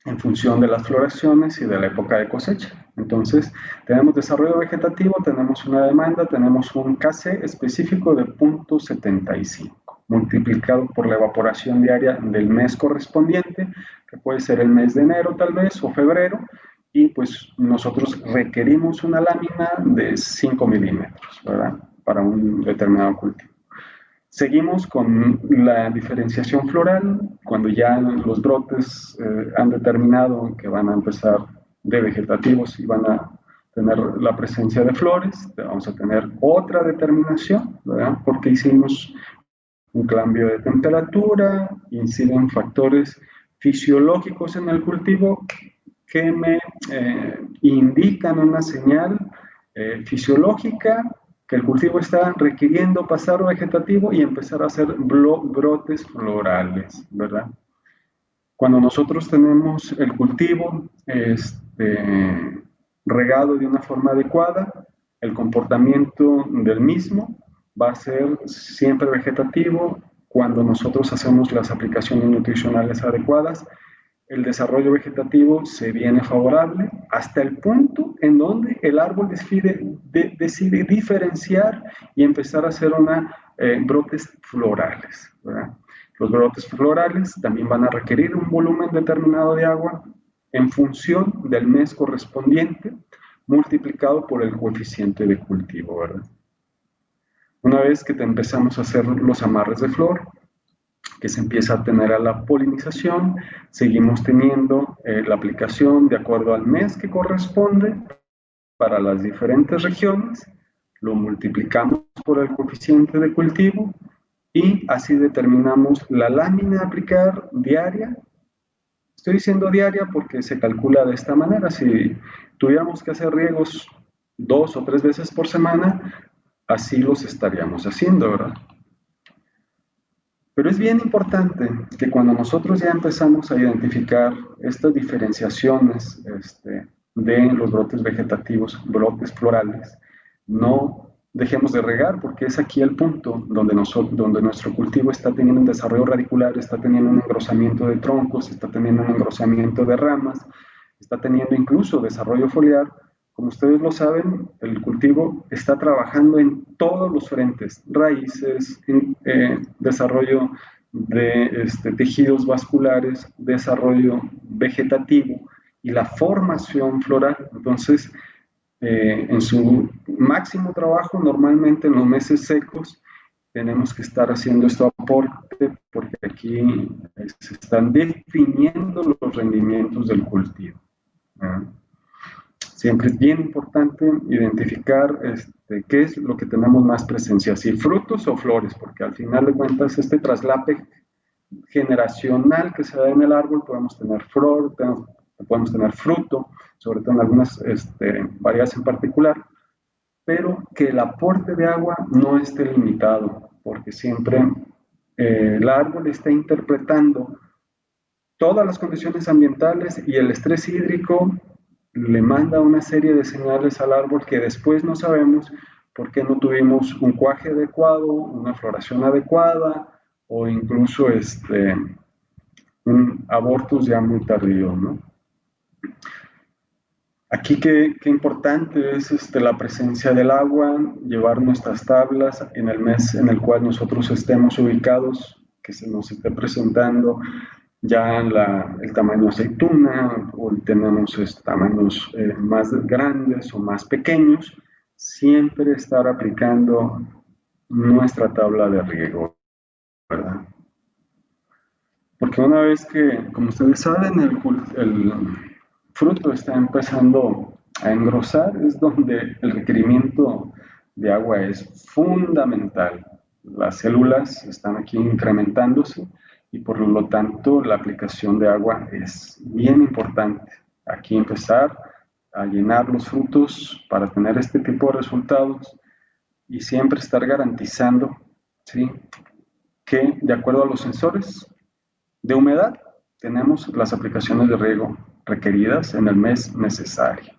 en función de las floraciones y de la época de cosecha. Entonces, tenemos desarrollo vegetativo, tenemos una demanda, tenemos un KC específico de 0.75, multiplicado por la evaporación diaria del mes correspondiente, que puede ser el mes de enero tal vez, o febrero, y pues nosotros requerimos una lámina de 5 milímetros, ¿verdad? Para un determinado cultivo. Seguimos con la diferenciación floral, cuando ya los brotes han determinado que van a empezar de vegetativos y van a tener la presencia de flores, vamos a tener otra determinación, ¿verdad? Porque hicimos un cambio de temperatura, inciden factores fisiológicos en el cultivo que me indican una señal fisiológica que el cultivo está requiriendo pasar vegetativo y empezar a hacer brotes florales, ¿verdad? Cuando nosotros tenemos el cultivo regado de una forma adecuada, el comportamiento del mismo va a ser siempre vegetativo. Cuando nosotros hacemos las aplicaciones nutricionales adecuadas, el desarrollo vegetativo se viene favorable hasta el punto en donde el árbol decide diferenciar y empezar a hacer brotes florales, ¿verdad? Los brotes florales también van a requerir un volumen determinado de agua en función del mes correspondiente, multiplicado por el coeficiente de cultivo, ¿verdad? Una vez que empezamos a hacer los amarres de flor, que se empieza a tener a la polinización, seguimos teniendo la aplicación de acuerdo al mes que corresponde para las diferentes regiones, lo multiplicamos por el coeficiente de cultivo y así determinamos la lámina a aplicar diaria. Estoy diciendo diaria porque se calcula de esta manera. Si tuviéramos que hacer riegos 2 o 3 veces por semana, así los estaríamos haciendo, ¿verdad? Pero es bien importante que cuando nosotros ya empezamos a identificar estas diferenciaciones de los brotes vegetativos, brotes florales, no dejemos de regar, porque es aquí el punto donde nuestro cultivo está teniendo un desarrollo radicular, está teniendo un engrosamiento de troncos, está teniendo un engrosamiento de ramas, está teniendo incluso desarrollo foliar. Como ustedes lo saben, el cultivo está trabajando en todos los frentes, raíces, desarrollo de tejidos vasculares, desarrollo vegetativo y la formación floral. Entonces, en su máximo trabajo, normalmente en los meses secos, tenemos que estar haciendo este aporte porque aquí se están definiendo los rendimientos del cultivo. Siempre es bien importante identificar qué es lo que tenemos más presencia, si frutos o flores, porque al final de cuentas este traslape generacional que se da en el árbol, podemos tener flor, podemos tener fruto, sobre todo en algunas variedades en particular, pero que el aporte de agua no esté limitado, porque siempre el árbol está interpretando todas las condiciones ambientales y el estrés hídrico le manda una serie de señales al árbol que después no sabemos por qué no tuvimos un cuaje adecuado, una floración adecuada o incluso un abortus ya muy tardío, ¿no? Aquí qué importante es la presencia del agua, llevar nuestras tablas en el mes en el cual nosotros estemos ubicados, que se nos esté presentando ya el tamaño aceituna, o tenemos tamaños más grandes o más pequeños, siempre estar aplicando nuestra tabla de riego, ¿verdad? Porque una vez que, como ustedes saben, el fruto está empezando a engrosar, es donde el requerimiento de agua es fundamental. Las células están aquí incrementándose y por lo tanto la aplicación de agua es bien importante. Aquí empezar a llenar los frutos para tener este tipo de resultados y siempre estar garantizando, ¿sí?, que de acuerdo a los sensores de humedad tenemos las aplicaciones de riego requeridas en el mes necesario.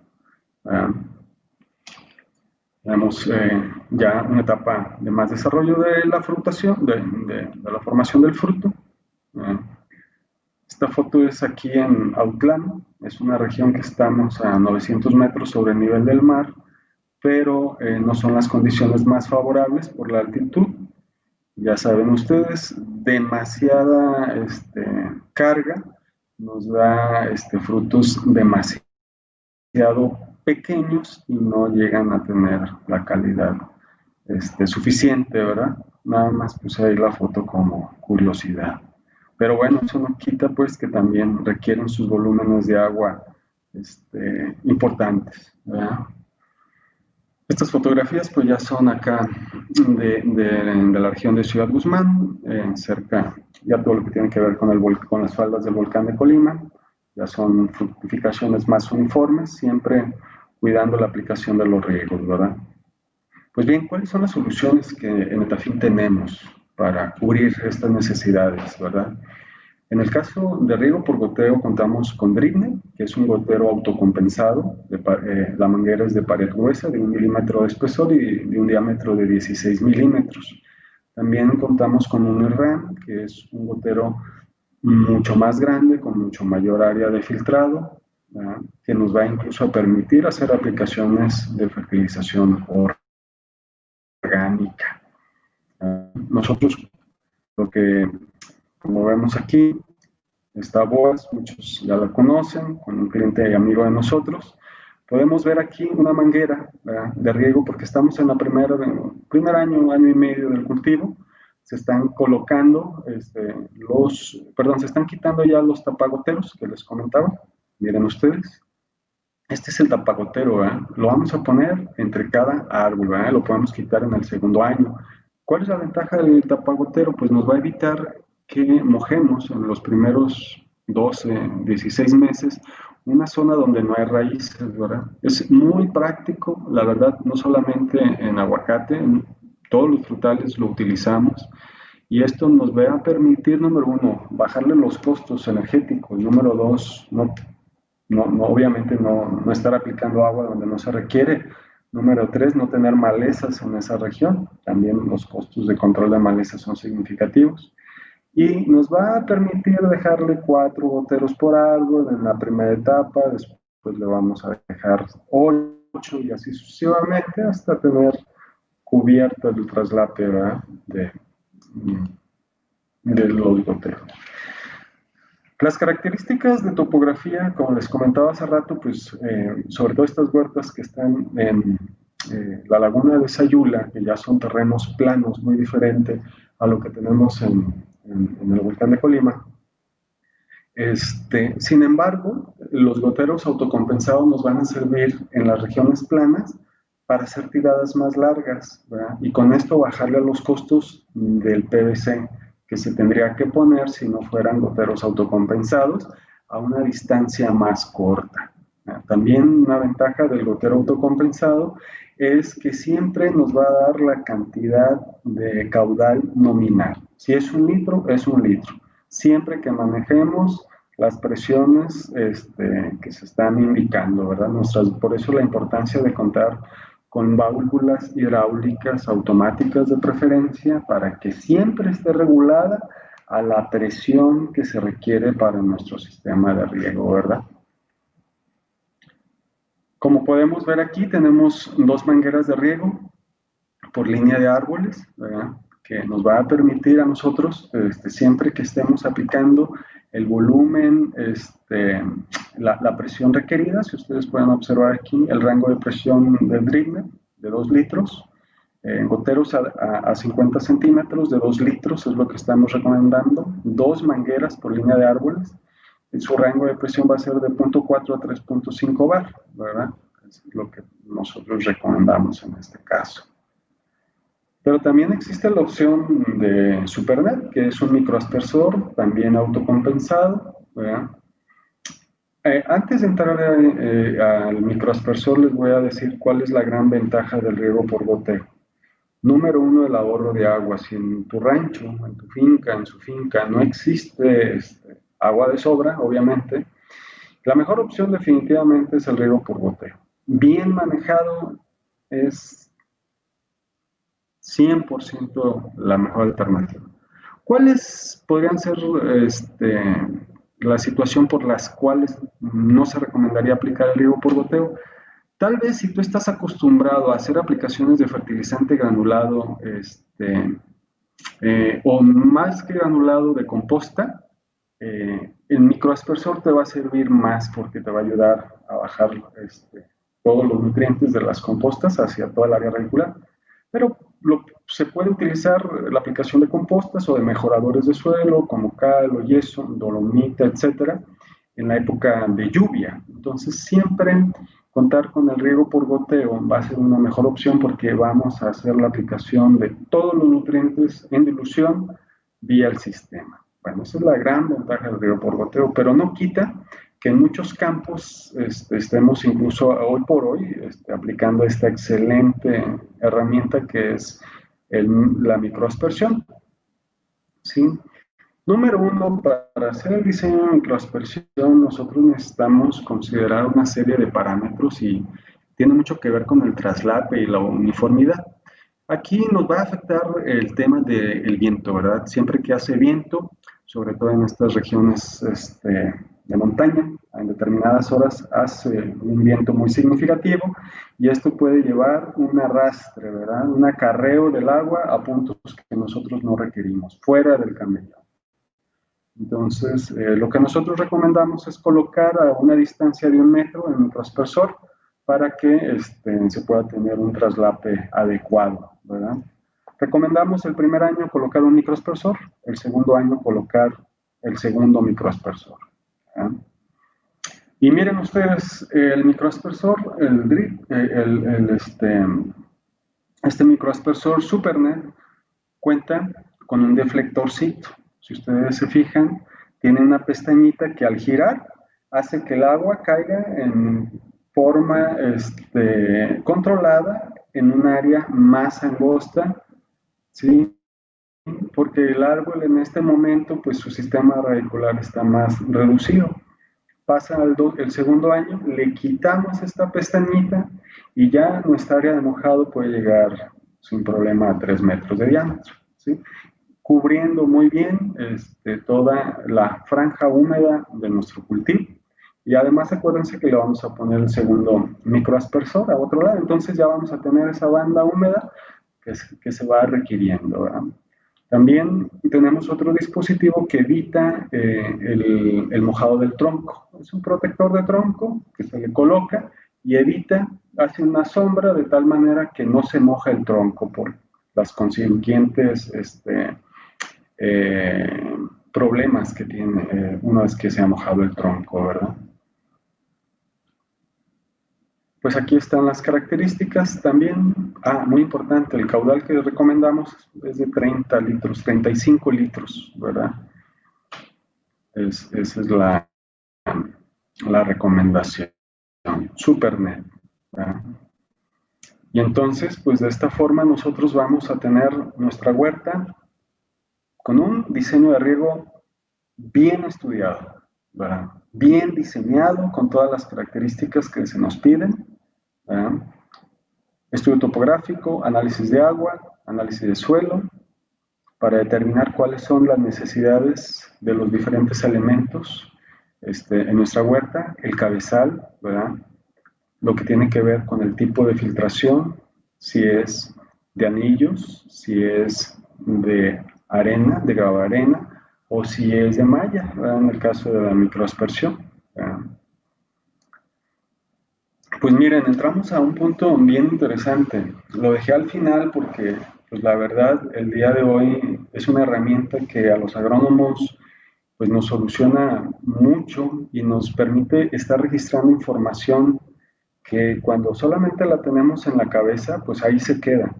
Tenemos ya una etapa de más desarrollo de la frutación, de la formación del fruto. Esta foto es aquí en Autlán, es una región que estamos a 900 metros sobre el nivel del mar, pero no son las condiciones más favorables por la altitud. Ya saben ustedes, demasiada carga nos da frutos demasiado pequeños y no llegan a tener la calidad suficiente, ¿verdad? Nada más puse ahí la foto como curiosidad. Pero bueno, eso no quita pues que también requieren sus volúmenes de agua importantes, ¿verdad? Estas fotografías pues ya son acá de la región de Ciudad Guzmán, cerca, ya todo lo que tiene que ver con las faldas del volcán de Colima, ya son fructificaciones más uniformes, siempre cuidando la aplicación de los riegos, ¿verdad? Pues bien, ¿cuáles son las soluciones que en Etafin tenemos para cubrir estas necesidades, verdad? En el caso de riego por goteo contamos con Dribne, que es un gotero autocompensado, la manguera es de pared gruesa de 1 milímetro de espesor y de un diámetro de 16 milímetros. También contamos con un IRRAM, que es un gotero mucho más grande, con mucho mayor área de filtrado, ¿verdad?, que nos va incluso a permitir hacer aplicaciones de fertilización orgánica. Nosotros lo que como vemos aquí, está Boas, muchos ya la conocen, con un cliente y amigo de nosotros. Podemos ver aquí una manguera, ¿verdad?, de riego, porque estamos en la primer año, año y medio del cultivo. Se están colocando se están quitando ya los tapagoteros que les comentaba. Miren ustedes, este es el tapagotero, ¿verdad? Lo vamos a poner entre cada árbol, ¿verdad? Lo podemos quitar en el segundo año. ¿Cuál es la ventaja del tapagotero? Pues nos va a evitar que mojemos en los primeros 12, 16 meses una zona donde no hay raíces, ¿verdad? Es muy práctico, la verdad, no solamente en aguacate, en todos los frutales lo utilizamos. Y esto nos va a permitir, número uno, bajarle los costos energéticos. Número dos, obviamente no estar aplicando agua donde no se requiere. Número tres, no tener malezas en esa región. También los costos de control de malezas son significativos. Y nos va a permitir dejarle 4 goteros por árbol en la primera etapa, después le vamos a dejar 8 y así sucesivamente hasta tener cubierto el traslape, ¿verdad?, de los goteros. Las características de topografía, como les comentaba hace rato, pues sobre todo estas huertas que están en la laguna de Sayula, que ya son terrenos planos, muy diferente a lo que tenemos en el volcán de Colima. Sin embargo, los goteros autocompensados nos van a servir en las regiones planas para hacer tiradas más largas, ¿verdad?, y con esto bajarle a los costos del PVC que se tendría que poner si no fueran goteros autocompensados a una distancia más corta. También una ventaja del gotero autocompensado es que siempre nos va a dar la cantidad de caudal nominal. Si es 1 litro, es 1 litro. Siempre que manejemos las presiones que se están indicando, ¿verdad? Por eso la importancia de contar con válvulas hidráulicas automáticas de preferencia para que siempre esté regulada a la presión que se requiere para nuestro sistema de riego, ¿verdad? Como podemos ver aquí, tenemos 2 mangueras de riego por línea de árboles, ¿verdad?, que nos va a permitir a nosotros, siempre que estemos aplicando el volumen, la presión requerida. Si ustedes pueden observar aquí el rango de presión del dribble de 2 litros, en goteros a 50 centímetros de 2 litros es lo que estamos recomendando, 2 mangueras por línea de árboles. Su rango de presión va a ser de 0.4 a 3.5 bar, ¿verdad? Es lo que nosotros recomendamos en este caso. Pero también existe la opción de SuperNet, que es un microaspersor, también autocompensado, ¿verdad? Antes de entrar al microaspersor, les voy a decir cuál es la gran ventaja del riego por goteo. Número uno, el ahorro de agua. Si en tu rancho, en tu finca, en su finca, no existe agua de sobra, obviamente, la mejor opción definitivamente es el riego por goteo. Bien manejado es 100% la mejor alternativa. ¿Cuáles podrían ser la situación por las cuales no se recomendaría aplicar el riego por goteo? Tal vez si tú estás acostumbrado a hacer aplicaciones de fertilizante granulado, o más que granulado de composta, el microaspersor te va a servir más porque te va a ayudar a bajar todos los nutrientes de las compostas hacia toda el área radicular. Pero se puede utilizar la aplicación de compostas o de mejoradores de suelo como cal o yeso, dolomita, etcétera, en la época de lluvia. Entonces siempre contar con el riego por goteo va a ser una mejor opción porque vamos a hacer la aplicación de todos los nutrientes en dilución vía el sistema. Bueno, esa es la gran ventaja del riego por goteo, pero no quita que en muchos campos estemos incluso hoy por hoy aplicando esta excelente herramienta que es la microaspersión. ¿Sí? Número uno, para hacer el diseño de microaspersión, nosotros necesitamos considerar una serie de parámetros y tiene mucho que ver con el traslape y la uniformidad. Aquí nos va a afectar el tema del viento, ¿verdad? Siempre que hace viento, sobre todo en estas regiones de montaña, en determinadas horas hace un viento muy significativo y esto puede llevar un arrastre, ¿verdad? Un acarreo del agua a puntos que nosotros no requerimos, fuera del camellón. Entonces, lo que nosotros recomendamos es colocar a una distancia de 1 metro el microaspersor para que se pueda tener un traslape adecuado, ¿verdad? Recomendamos el primer año colocar un microaspersor, el segundo año colocar el segundo microaspersor. ¿verdad? Y miren ustedes, el microaspersor, el drip, este microaspersor SuperNet cuenta con un deflectorcito. Si ustedes se fijan, tiene una pestañita que al girar hace que el agua caiga en forma controlada en un área más angosta, ¿sí? Porque el árbol en este momento, pues su sistema radicular está más reducido. Pasa el segundo año, le quitamos esta pestañita y ya nuestra área de mojado puede llegar sin problema a 3 metros de diámetro, ¿sí? Cubriendo muy bien toda la franja húmeda de nuestro cultivo. Y además acuérdense que le vamos a poner el segundo microaspersor a otro lado, entonces ya vamos a tener esa banda húmeda que se va requiriendo, ¿verdad? También tenemos otro dispositivo que evita el mojado del tronco. Es un protector de tronco que se le coloca y evita, hace una sombra de tal manera que no se moja el tronco por las consiguientes problemas que tiene una vez que se ha mojado el tronco, ¿verdad? Pues aquí están las características también. Muy importante, el caudal que recomendamos es de 30 litros, 35 litros, ¿verdad? Esa es la recomendación. SuperNet, ¿verdad? Y entonces, pues de esta forma nosotros vamos a tener nuestra huerta con un diseño de riego bien estudiado, ¿verdad? Bien diseñado, con todas las características que se nos piden, ¿verdad? Estudio topográfico, análisis de agua, análisis de suelo, para determinar cuáles son las necesidades de los diferentes elementos en nuestra huerta, el cabezal, ¿verdad? Lo que tiene que ver con el tipo de filtración, si es de anillos, si es de arena, de gravarena, o si es de malla, ¿verdad? En el caso de la microaspersión, ¿verdad? Pues miren, entramos a un punto bien interesante. Lo dejé al final porque, pues la verdad, el día de hoy es una herramienta que a los agrónomos pues nos soluciona mucho y nos permite estar registrando información que cuando solamente la tenemos en la cabeza, pues ahí se queda.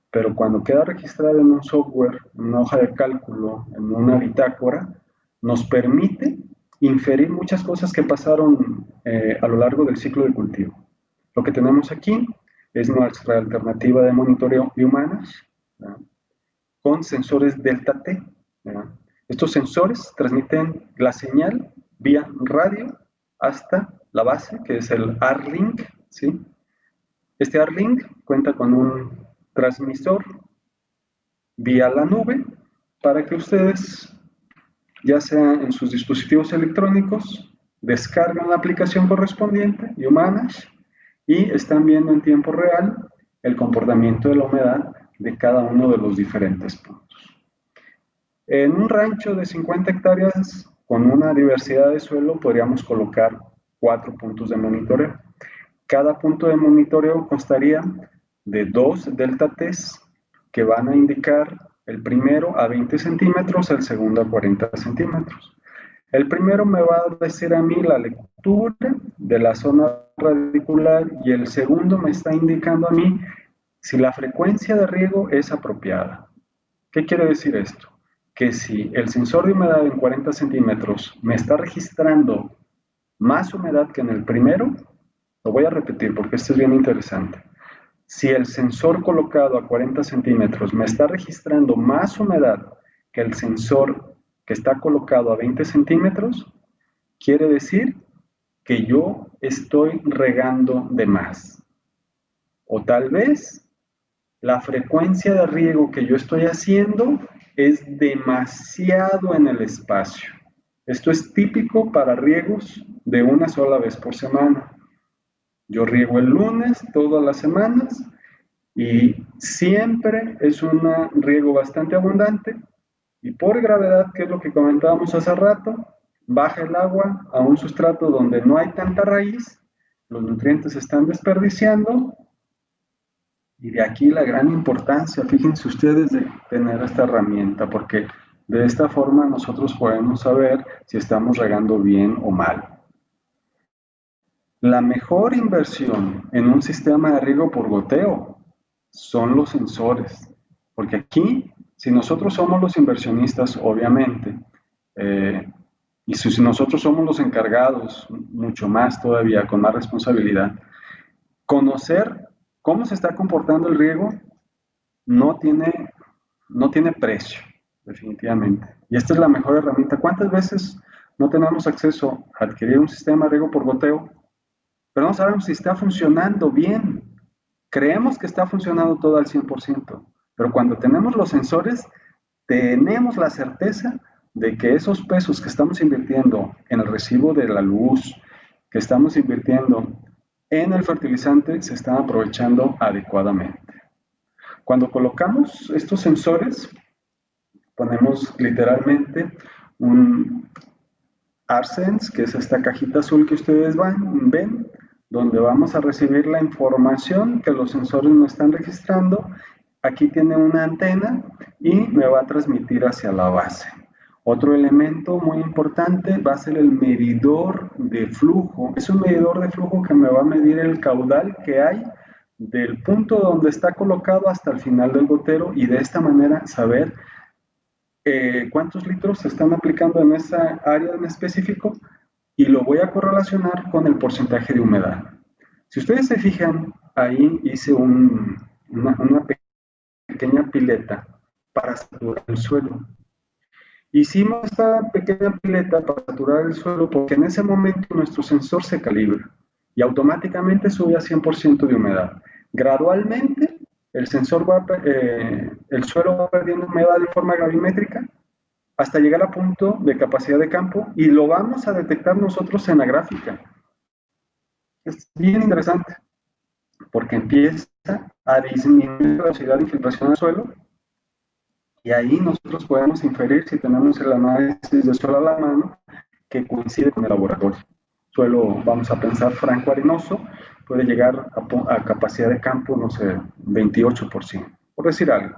Pero cuando queda registrada en un software, en una hoja de cálculo, en una bitácora, nos permite inferir muchas cosas que pasaron a lo largo del ciclo de cultivo. Lo que tenemos aquí es nuestra alternativa de monitoreo de humanas, ¿verdad? Con sensores delta T. ¿verdad? Estos sensores transmiten la señal vía radio hasta la base, que es el ARLink, ¿sí? Este ARLink cuenta con un transmisor vía la nube para que ustedes, ya sea en sus dispositivos electrónicos, descargan la aplicación correspondiente, Humanas, y están viendo en tiempo real el comportamiento de la humedad de cada uno de los diferentes puntos. En un rancho de 50 hectáreas con una diversidad de suelo podríamos colocar 4 puntos de monitoreo. Cada punto de monitoreo constaría de 2 delta T's que van a indicar el primero a 20 centímetros, el segundo a 40 centímetros. El primero me va a decir a mí la lectura de la zona radicular y el segundo me está indicando a mí si la frecuencia de riego es apropiada. ¿Qué quiere decir esto? Que si el sensor de humedad en 40 centímetros me está registrando más humedad que en el primero, lo voy a repetir porque esto es bien interesante. Si el sensor colocado a 40 centímetros me está registrando más humedad que el sensor que está colocado a 20 centímetros, quiere decir que yo estoy regando de más. O tal vez la frecuencia de riego que yo estoy haciendo es demasiado en el espacio. Esto es típico para riegos de una sola vez por semana. Yo riego el lunes todas las semanas y siempre es un riego bastante abundante Y por gravedad, que es lo que comentábamos hace rato, baja el agua a un sustrato donde no hay tanta raíz, los nutrientes se están desperdiciando, y de aquí la gran importancia, fíjense ustedes, de tener esta herramienta, porque de esta forma nosotros podemos saber si estamos regando bien o mal. La mejor inversión en un sistema de riego por goteo son los sensores, porque aquí, si nosotros somos los inversionistas, obviamente, y si nosotros somos los encargados, mucho más todavía, con más responsabilidad, conocer cómo se está comportando el riego no tiene, no tiene precio, definitivamente. Y esta es la mejor herramienta. ¿Cuántas veces no tenemos acceso a adquirir un sistema de riego por goteo, pero no sabemos si está funcionando bien? Creemos que está funcionando todo al 100%, pero cuando tenemos los sensores, tenemos la certeza de que esos pesos que estamos invirtiendo en el recibo de la luz, que estamos invirtiendo en el fertilizante, se están aprovechando adecuadamente. Cuando colocamos estos sensores, ponemos literalmente un ARSense, que es esta cajita azul que ustedes ven, donde vamos a recibir la información que los sensores nos están registrando. Aquí tiene una antena y me va a transmitir hacia la base. Otro elemento muy importante va a ser el medidor de flujo. Es un medidor de flujo que me va a medir el caudal que hay del punto donde está colocado hasta el final del gotero, y de esta manera saber cuántos litros se están aplicando en esa área en específico, y lo voy a correlacionar con el porcentaje de humedad. Si ustedes se fijan, ahí hice una pequeña pileta para saturar el suelo. Hicimos esta pequeña pileta para saturar el suelo porque en ese momento nuestro sensor se calibra y automáticamente sube a 100% de humedad. Gradualmente el suelo va perdiendo humedad de forma gravimétrica hasta llegar a punto de capacidad de campo, y lo vamos a detectar nosotros en la gráfica. Es bien interesante porque empieza a disminuir la velocidad de infiltración al suelo, y ahí nosotros podemos inferir, si tenemos el análisis de suelo a la mano, que coincide con el laboratorio. Suelo, vamos a pensar, franco arenoso, puede llegar a capacidad de campo, no sé, 28%, por decir algo.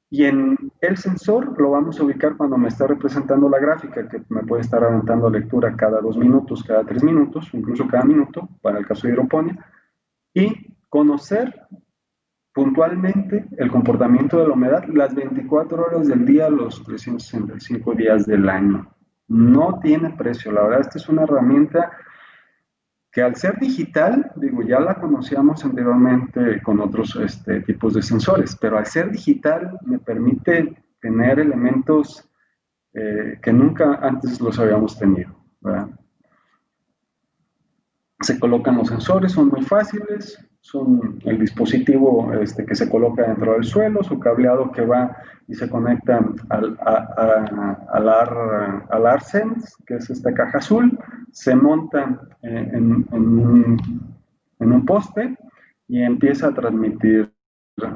Y en el sensor lo vamos a ubicar cuando me está representando la gráfica, que me puede estar aventando lectura cada 2 minutos, cada 3 minutos, incluso cada minuto, para el caso de hidroponía, y conocer puntualmente el comportamiento de la humedad las 24 horas del día, los 365 días del año. No tiene precio, la verdad, esta es una herramienta que, al ser digital, digo, ya la conocíamos anteriormente con otros tipos de sensores, pero al ser digital me permite tener elementos que nunca antes los habíamos tenido, ¿verdad? Se colocan los sensores, son muy fáciles, son el dispositivo que se coloca dentro del suelo, su cableado que va y se conecta al ARSense, que es esta caja azul, se monta en un poste y empieza a transmitir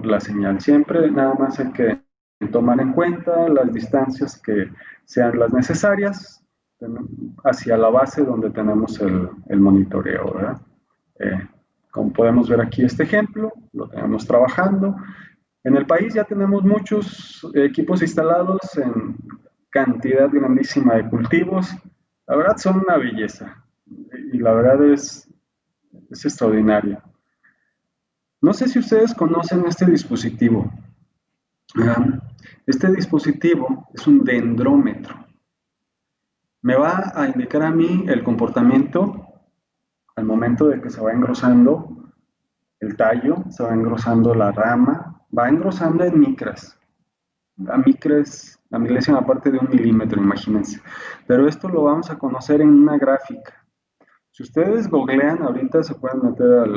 la señal. Siempre nada más hay que tomar en cuenta las distancias que sean las necesarias hacia la base donde tenemos el monitoreo, ¿verdad? Como podemos ver aquí este ejemplo, lo tenemos trabajando. En el país ya tenemos muchos equipos instalados en cantidad grandísima de cultivos. La verdad son una belleza y la verdad es extraordinario. No sé si ustedes conocen este dispositivo. Este dispositivo es un dendrómetro. Me va a indicar a mí el comportamiento al momento de que se va engrosando el tallo, se va engrosando la rama, va engrosando en micras. La milésima parte de 1 milímetro, imagínense. Pero esto lo vamos a conocer en una gráfica. Si ustedes googlean, ahorita se pueden meter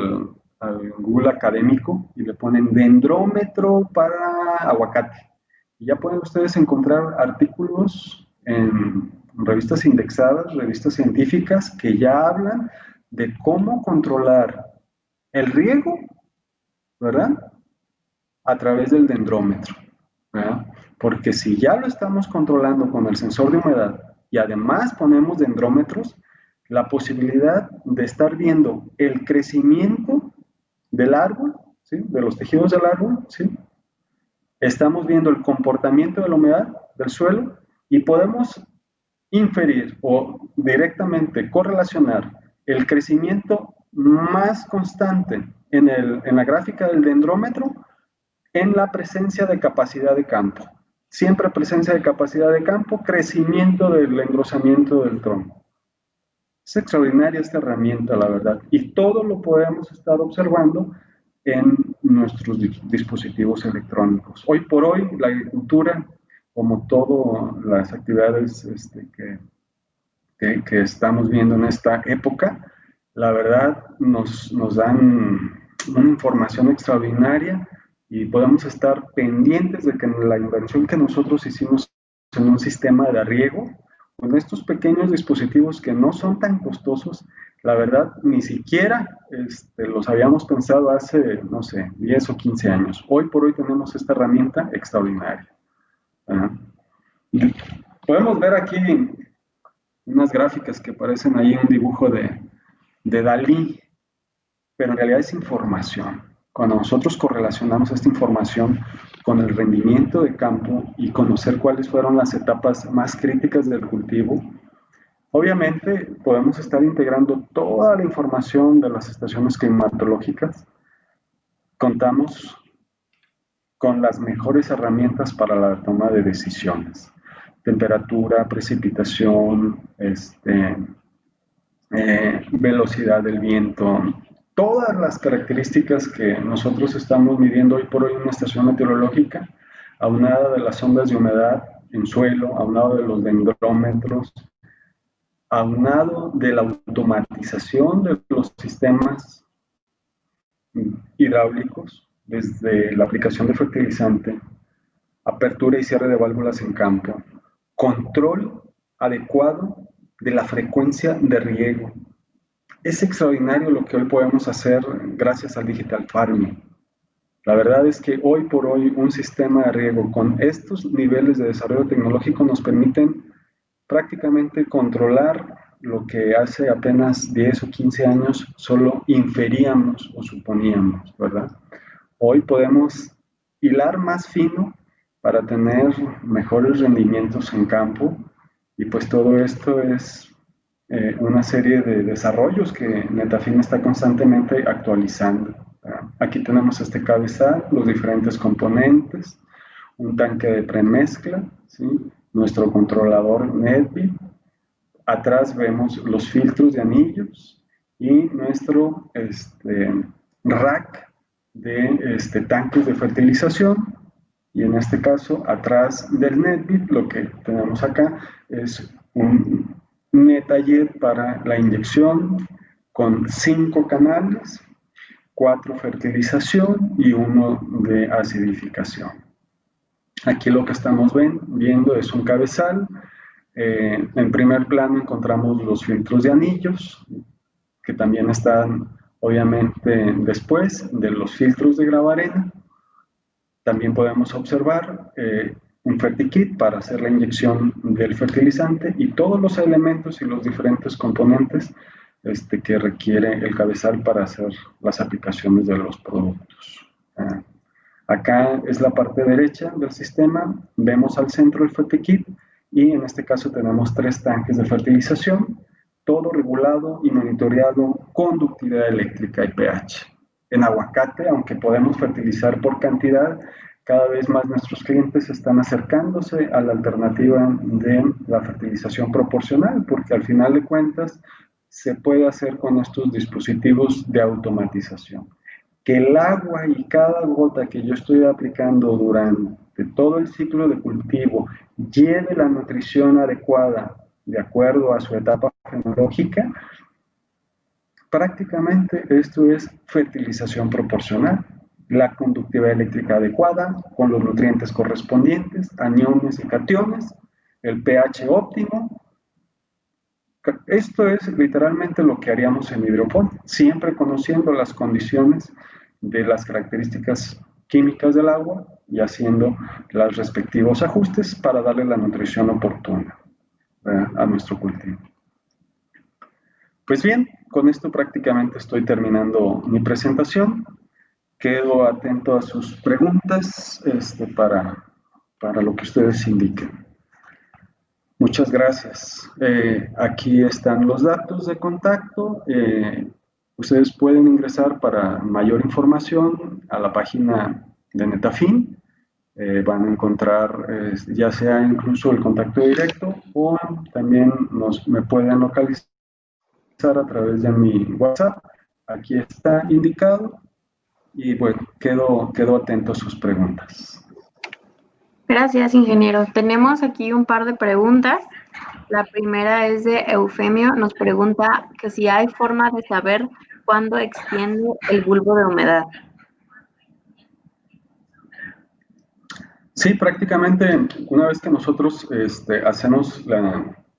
al Google académico y le ponen dendrómetro para aguacate. Y ya pueden ustedes encontrar artículos en revistas indexadas, revistas científicas, que ya hablan de cómo controlar el riego, ¿verdad? A través del dendrómetro, ¿verdad? porque si ya lo estamos controlando con el sensor de humedad y además ponemos dendrómetros, la posibilidad de estar viendo el crecimiento del árbol, ¿sí? De los tejidos del árbol, ¿sí? Estamos viendo el comportamiento de la humedad del suelo y podemos inferir o directamente correlacionar el crecimiento más constante en la gráfica del dendrómetro en la presencia de capacidad de campo. Siempre presencia de capacidad de campo, crecimiento del engrosamiento del tronco. Es extraordinaria esta herramienta, la verdad, y todo lo podemos estar observando en nuestros dispositivos electrónicos. Hoy por hoy, la agricultura, como todas las actividades que estamos viendo en esta época, la verdad nos dan una información extraordinaria y podemos estar pendientes de que la inversión que nosotros hicimos en un sistema de riego, con estos pequeños dispositivos que no son tan costosos, la verdad ni siquiera los habíamos pensado hace, no sé, 10 o 15 años. Hoy por hoy tenemos esta herramienta extraordinaria. Podemos ver aquí unas gráficas que parecen ahí un dibujo de Dalí, pero en realidad es información. Cuando nosotros correlacionamos esta información con el rendimiento de campo y conocer cuáles fueron las etapas más críticas del cultivo, obviamente podemos estar integrando toda la información de las estaciones climatológicas. Contamos con las mejores herramientas para la toma de decisiones. Temperatura, precipitación, velocidad del viento, todas las características que nosotros estamos midiendo hoy por hoy en una estación meteorológica, aunada de las ondas de humedad en suelo, aunado de los dendrómetros, aunado de la automatización de los sistemas hidráulicos, desde la aplicación de fertilizante, apertura y cierre de válvulas en campo, control adecuado de la frecuencia de riego. Es extraordinario lo que hoy podemos hacer gracias al digital farming. La verdad es que hoy por hoy un sistema de riego con estos niveles de desarrollo tecnológico nos permiten prácticamente controlar lo que hace apenas 10 o 15 años solo inferíamos o suponíamos, ¿verdad? Hoy podemos hilar más fino para tener mejores rendimientos en campo y pues todo esto es una serie de desarrollos que Netafim está constantemente actualizando. Aquí tenemos este cabezal, los diferentes componentes, un tanque de premezcla, ¿sí? Nuestro controlador NetBeat, atrás vemos los filtros de anillos y nuestro rack de tanques de fertilización, y en este caso atrás del NetBeat lo que tenemos acá es un NetAjet para la inyección con 5 canales, 4 fertilización y 1 de acidificación. Aquí lo que estamos viendo es un cabezal. En primer plano encontramos los filtros de anillos, que también están obviamente después de los filtros de gravarena. También podemos observar un FertiKit para hacer la inyección del fertilizante y todos los elementos y los diferentes componentes que requiere el cabezal para hacer las aplicaciones de los productos. Acá es la parte derecha del sistema, vemos al centro el FertiKit y en este caso tenemos 3 tanques de fertilización, todo regulado y monitoreado con ductilidad eléctrica y pH. En aguacate, aunque podemos fertilizar por cantidad, cada vez más nuestros clientes están acercándose a la alternativa de la fertilización proporcional, porque al final de cuentas se puede hacer con estos dispositivos de automatización. Que el agua y cada gota que yo estoy aplicando durante todo el ciclo de cultivo lleve la nutrición adecuada de acuerdo a su etapa fenológica, prácticamente esto es fertilización proporcional. La conductividad eléctrica adecuada, con los nutrientes correspondientes, aniones y cationes, el pH óptimo. Esto es literalmente lo que haríamos en hidropón, siempre conociendo las condiciones de las características químicas del agua y haciendo los respectivos ajustes para darle la nutrición oportuna a nuestro cultivo. Pues bien, con esto prácticamente estoy terminando mi presentación. Quedo atento a sus preguntas para lo que ustedes indiquen. Muchas gracias. Aquí están los datos de contacto. Ustedes pueden ingresar para mayor información a la página de Netafim. Van a encontrar ya sea incluso el contacto directo o también me pueden localizar a través de mi WhatsApp. Aquí está indicado y bueno, quedo atento a sus preguntas.
Gracias, ingeniero. Tenemos aquí un par de preguntas. La primera es de Eufemio. Nos pregunta que si hay forma de saber cuándo extiende el bulbo de humedad.
Sí, prácticamente una vez que nosotros hacemos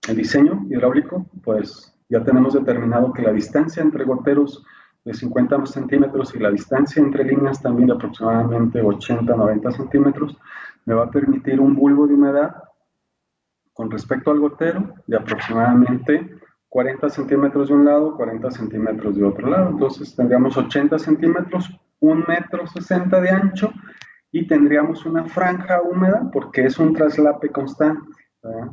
el diseño hidráulico, pues ya tenemos determinado que la distancia entre goteros de 50 centímetros y la distancia entre líneas también de aproximadamente 80-90 centímetros me va a permitir un bulbo de humedad con respecto al gotero de aproximadamente 40 centímetros de un lado, 40 centímetros de otro lado. Entonces tendríamos 80 centímetros, 1,60 m de ancho y tendríamos una franja húmeda porque es un traslape constante, ¿verdad?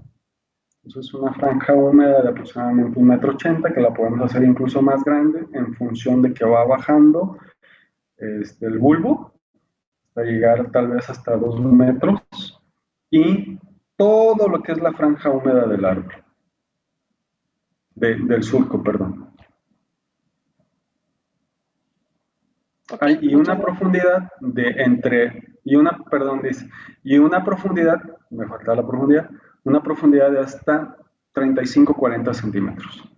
Entonces es una franja húmeda de aproximadamente 1,80 m que la podemos hacer incluso más grande en función de que va bajando el bulbo hasta llegar tal vez hasta 2 metros y todo lo que es la franja húmeda del árbol, del surco, perdón.
Okay,
Y una profundidad y una profundidad, me falta la profundidad, una profundidad de hasta 35-40 centímetros.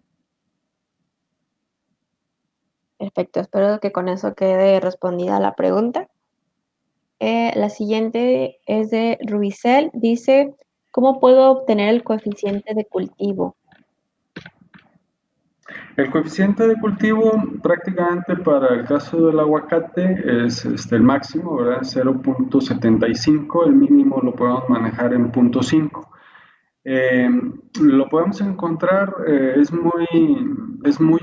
Perfecto, espero que con eso quede respondida la pregunta. La siguiente es de Rubicel. Dice, ¿cómo puedo obtener el coeficiente de cultivo?
El coeficiente de cultivo prácticamente para el caso del aguacate es el máximo, ¿verdad? 0,75, el mínimo lo podemos manejar en 0,5. Lo podemos encontrar, es muy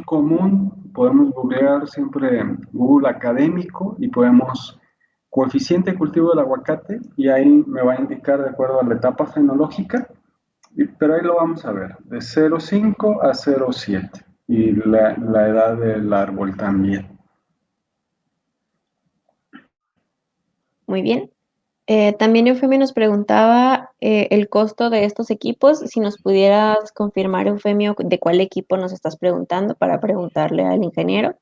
común, podemos googlear siempre Google académico y podemos coeficiente de cultivo del aguacate y ahí me va a indicar de acuerdo a la etapa fenológica, pero ahí lo vamos a ver, de 0,5 a 0,7 y la edad del árbol también.
Muy bien. También Eufemio nos preguntaba el costo de estos equipos. Si nos pudieras confirmar, Eufemio, de cuál equipo nos estás preguntando para preguntarle al ingeniero.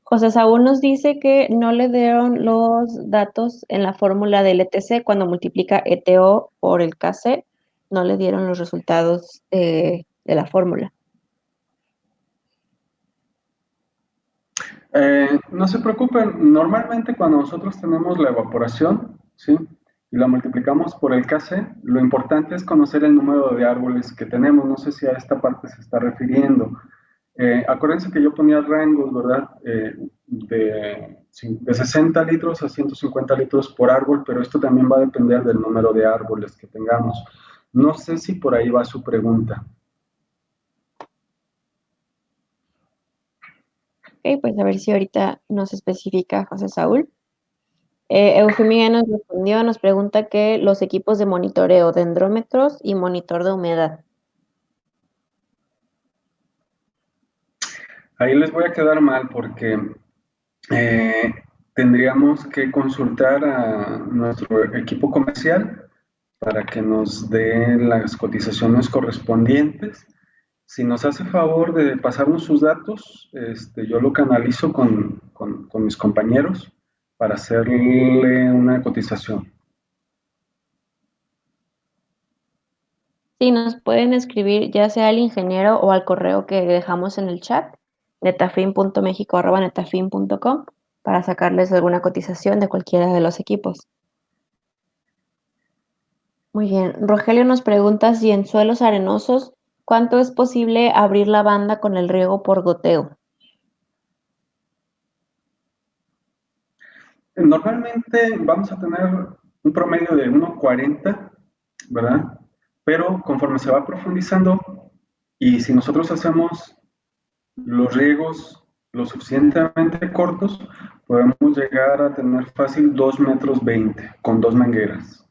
José Saúl nos dice que no le dieron los datos en la fórmula del ETC cuando multiplica ETO por el KC, no le dieron los resultados de la fórmula.
No se preocupen, normalmente cuando nosotros tenemos la evaporación, ¿sí? Y la multiplicamos por el KC, lo importante es conocer el número de árboles que tenemos. No sé si a esta parte se está refiriendo. Acuérdense que yo ponía rangos, ¿verdad? De 60 litros a 150 litros por árbol, pero esto también va a depender del número de árboles que tengamos. No sé si por ahí va su pregunta.
Ok, pues a ver si ahorita nos especifica José Saúl. Eufemia nos respondió, nos pregunta que los equipos de monitoreo, dendrómetros y monitor de humedad.
Ahí les voy a quedar mal porque tendríamos que consultar a nuestro equipo comercial para que nos dé las cotizaciones correspondientes. Si nos hace favor de pasarnos sus datos, yo lo canalizo con mis compañeros para hacerle una cotización.
Sí, nos pueden escribir ya sea al ingeniero o al correo que dejamos en el chat, netafim.mexico@netafim.com, para sacarles alguna cotización de cualquiera de los equipos. Muy bien. Rogelio nos pregunta si en suelos arenosos, ¿cuánto es posible abrir la banda con el riego por goteo?
Normalmente vamos a tener un promedio de 1,40, ¿verdad? Pero conforme se va profundizando y si nosotros hacemos los riegos lo suficientemente cortos, podemos llegar a tener fácil 2,20 m con dos mangueras.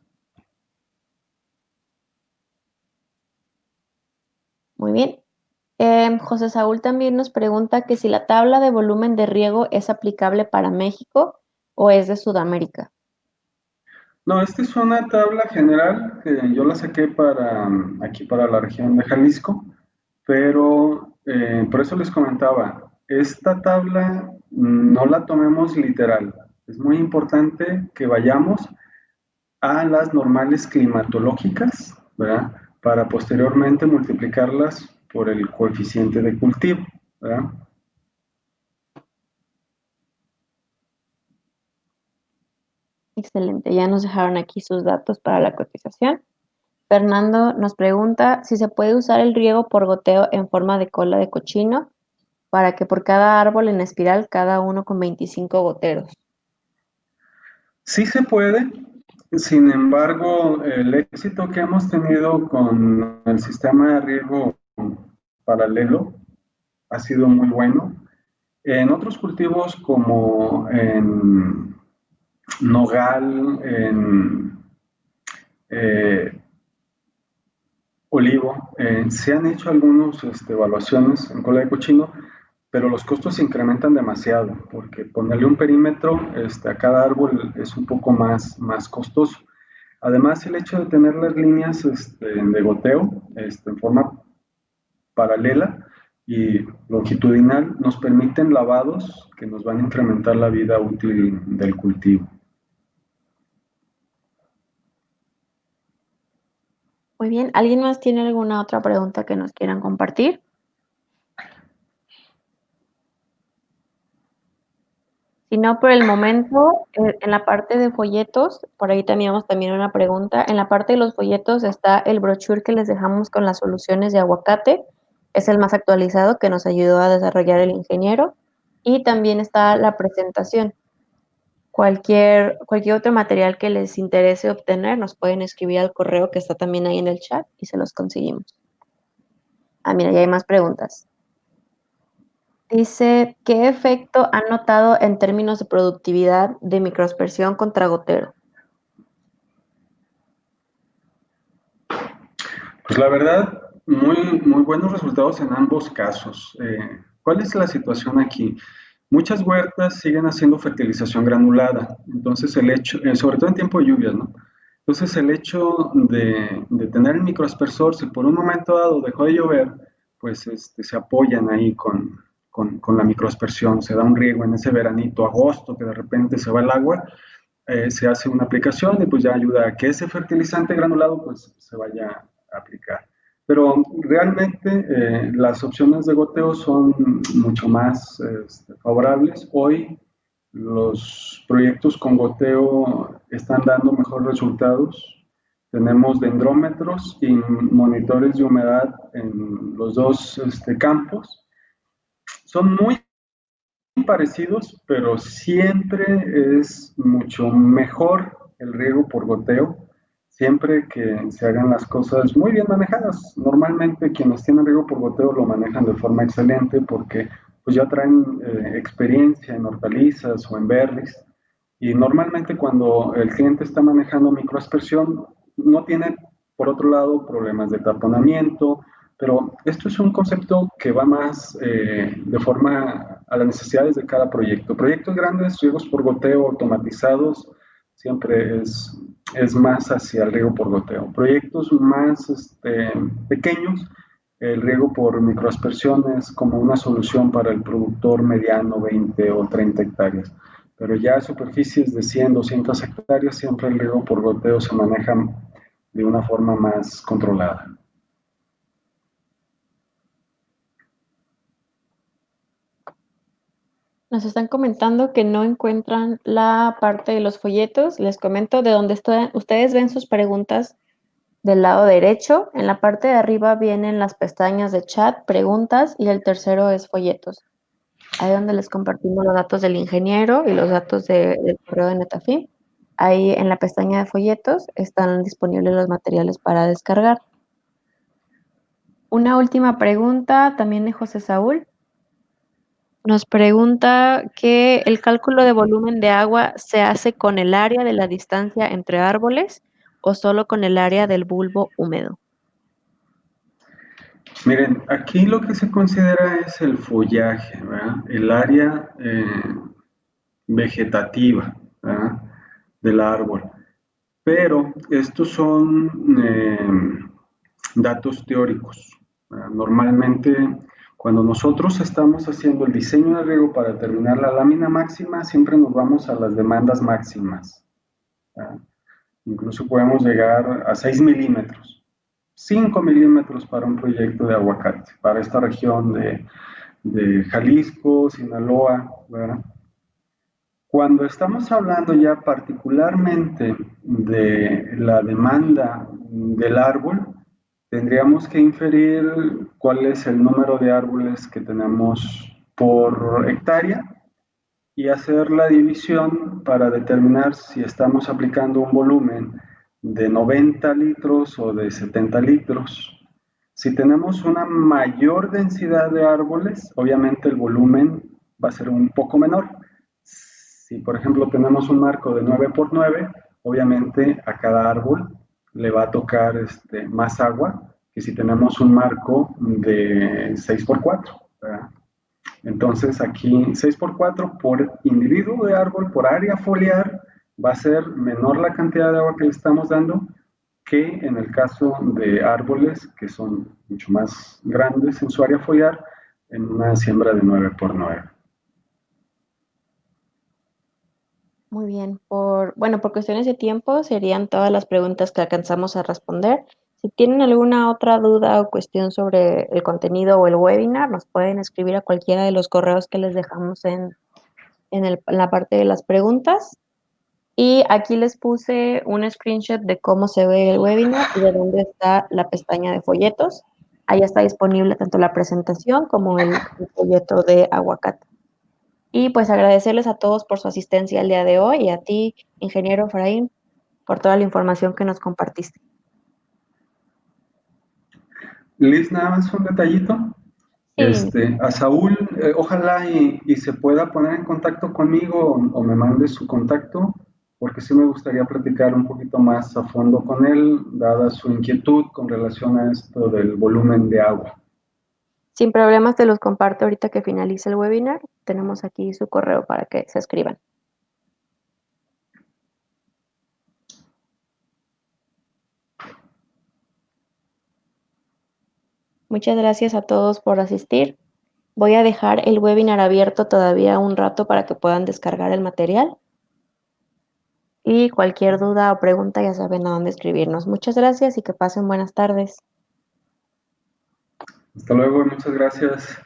Muy bien. José Saúl también nos pregunta que si la tabla de volumen de riego es aplicable para México o es de Sudamérica.
No, esta es una tabla general que yo la saqué para aquí para la región de Jalisco, pero por eso les comentaba, esta tabla no la tomemos literal. Es muy importante que vayamos a las normales climatológicas, ¿verdad? Para posteriormente multiplicarlas por el coeficiente de cultivo, ¿verdad?
Excelente, ya nos dejaron aquí sus datos para la cotización. Fernando nos pregunta si se puede usar el riego por goteo en forma de cola de cochino para que por cada árbol en espiral cada uno con 25 goteros.
Sí se puede, sin embargo, el éxito que hemos tenido con el sistema de riego paralelo ha sido muy bueno. En otros cultivos como en nogal, en eh, olivo, se han hecho algunas evaluaciones en cola de cochino, pero los costos se incrementan demasiado, porque ponerle un perímetro a cada árbol es un poco más costoso. Además, el hecho de tener las líneas de goteo en forma paralela y longitudinal nos permiten lavados que nos van a incrementar la vida útil del cultivo.
Muy bien, ¿alguien más tiene alguna otra pregunta que nos quieran compartir? Si no, por el momento, en la parte de folletos, por ahí teníamos también una pregunta. En la parte de los folletos está el brochure que les dejamos con las soluciones de aguacate. Es el más actualizado que nos ayudó a desarrollar el ingeniero. Y también está la presentación. Cualquier otro material que les interese obtener, nos pueden escribir al correo que está también ahí en el chat y se los conseguimos. Ah, mira, ya hay más preguntas. Dice, ¿qué efecto han notado en términos de productividad de microaspersión contra gotero?
Pues la verdad, muy buenos resultados en ambos casos. ¿Cuál es la situación aquí? Muchas huertas siguen haciendo fertilización granulada, entonces el hecho, sobre todo en tiempo de lluvias, ¿no? Entonces el hecho de tener el microaspersor, si por un momento dado dejó de llover, pues se apoyan ahí con la microaspersión, se da un riego en ese veranito, agosto, que de repente se va el agua, se hace una aplicación y pues ya ayuda a que ese fertilizante granulado pues se vaya a aplicar. Pero realmente las opciones de goteo son mucho más favorables. Hoy los proyectos con goteo están dando mejores resultados. Tenemos dendrómetros y monitores de humedad en los dos campos. Son muy parecidos, pero siempre es mucho mejor el riego por goteo, siempre que se hagan las cosas muy bien manejadas. Normalmente quienes tienen riego por goteo lo manejan de forma excelente porque pues ya traen experiencia en hortalizas o en berries y normalmente cuando el cliente está manejando microaspersión no tiene por otro lado problemas de taponamiento, pero esto es un concepto que va más de forma a las necesidades de cada proyecto. Proyectos grandes, riegos por goteo automatizados, siempre es más hacia el riego por goteo. Proyectos más pequeños, el riego por microaspersión es como una solución para el productor mediano, 20 o 30 hectáreas. Pero ya superficies de 100, 200 hectáreas, siempre el riego por goteo se maneja de una forma más controlada.
Nos están comentando que no encuentran la parte de los folletos. Les comento de donde ustedes ven sus preguntas del lado derecho. En la parte de arriba vienen las pestañas de chat, preguntas y el tercero es folletos. ahí donde les compartimos los datos del ingeniero y los datos del correo de Netafim. Ahí en la pestaña de folletos están disponibles los materiales para descargar. Una última pregunta también de José Saúl. Nos pregunta que el cálculo de volumen de agua se hace con el área de la distancia entre árboles o solo con el área del bulbo húmedo.
Miren, aquí lo que se considera es el follaje, ¿verdad? El área vegetativa, ¿verdad? Del árbol. Pero estos son datos teóricos. Normalmente, cuando nosotros estamos haciendo el diseño de riego para determinar la lámina máxima, siempre nos vamos a las demandas máximas. ¿Verdad? Incluso podemos llegar a 6 milímetros, 5 milímetros para un proyecto de aguacate, para esta región de Jalisco, Sinaloa, ¿verdad? Cuando estamos hablando ya particularmente de la demanda del árbol, tendríamos que inferir cuál es el número de árboles que tenemos por hectárea y hacer la división para determinar si estamos aplicando un volumen de 90 litros o de 70 litros. Si tenemos una mayor densidad de árboles, obviamente el volumen va a ser un poco menor. Si, por ejemplo, tenemos un marco de 9 por 9, obviamente a cada árbol le va a tocar más agua que si tenemos un marco de 6 por 4. ¿Verdad? Entonces aquí 6 por 4 por individuo de árbol, por área foliar, va a ser menor la cantidad de agua que le estamos dando que en el caso de árboles que son mucho más grandes en su área foliar, en una siembra de 9 por 9.
Muy bien, por cuestiones de tiempo serían todas las preguntas que alcanzamos a responder. Si tienen alguna otra duda o cuestión sobre el contenido o el webinar, nos pueden escribir a cualquiera de los correos que les dejamos en la parte de las preguntas. Y aquí les puse un screenshot de cómo se ve el webinar y de dónde está la pestaña de folletos. Ahí está disponible tanto la presentación como el folleto de aguacate. Y pues agradecerles a todos por su asistencia el día de hoy y a ti, ingeniero Efraín, por toda la información que nos compartiste.
Liz, nada más un detallito.
Sí,
A Saúl, ojalá y se pueda poner en contacto conmigo o me mande su contacto, porque sí me gustaría platicar un poquito más a fondo con él, dada su inquietud con relación a esto del volumen de agua.
sin problemas te los comparto ahorita que finalice el webinar. Tenemos aquí su correo para que se escriban. Muchas gracias a todos por asistir. Voy a dejar el webinar abierto todavía un rato para que puedan descargar el material. Y cualquier duda o pregunta ya saben a dónde escribirnos. Muchas gracias y que pasen buenas tardes.
Hasta luego, muchas gracias.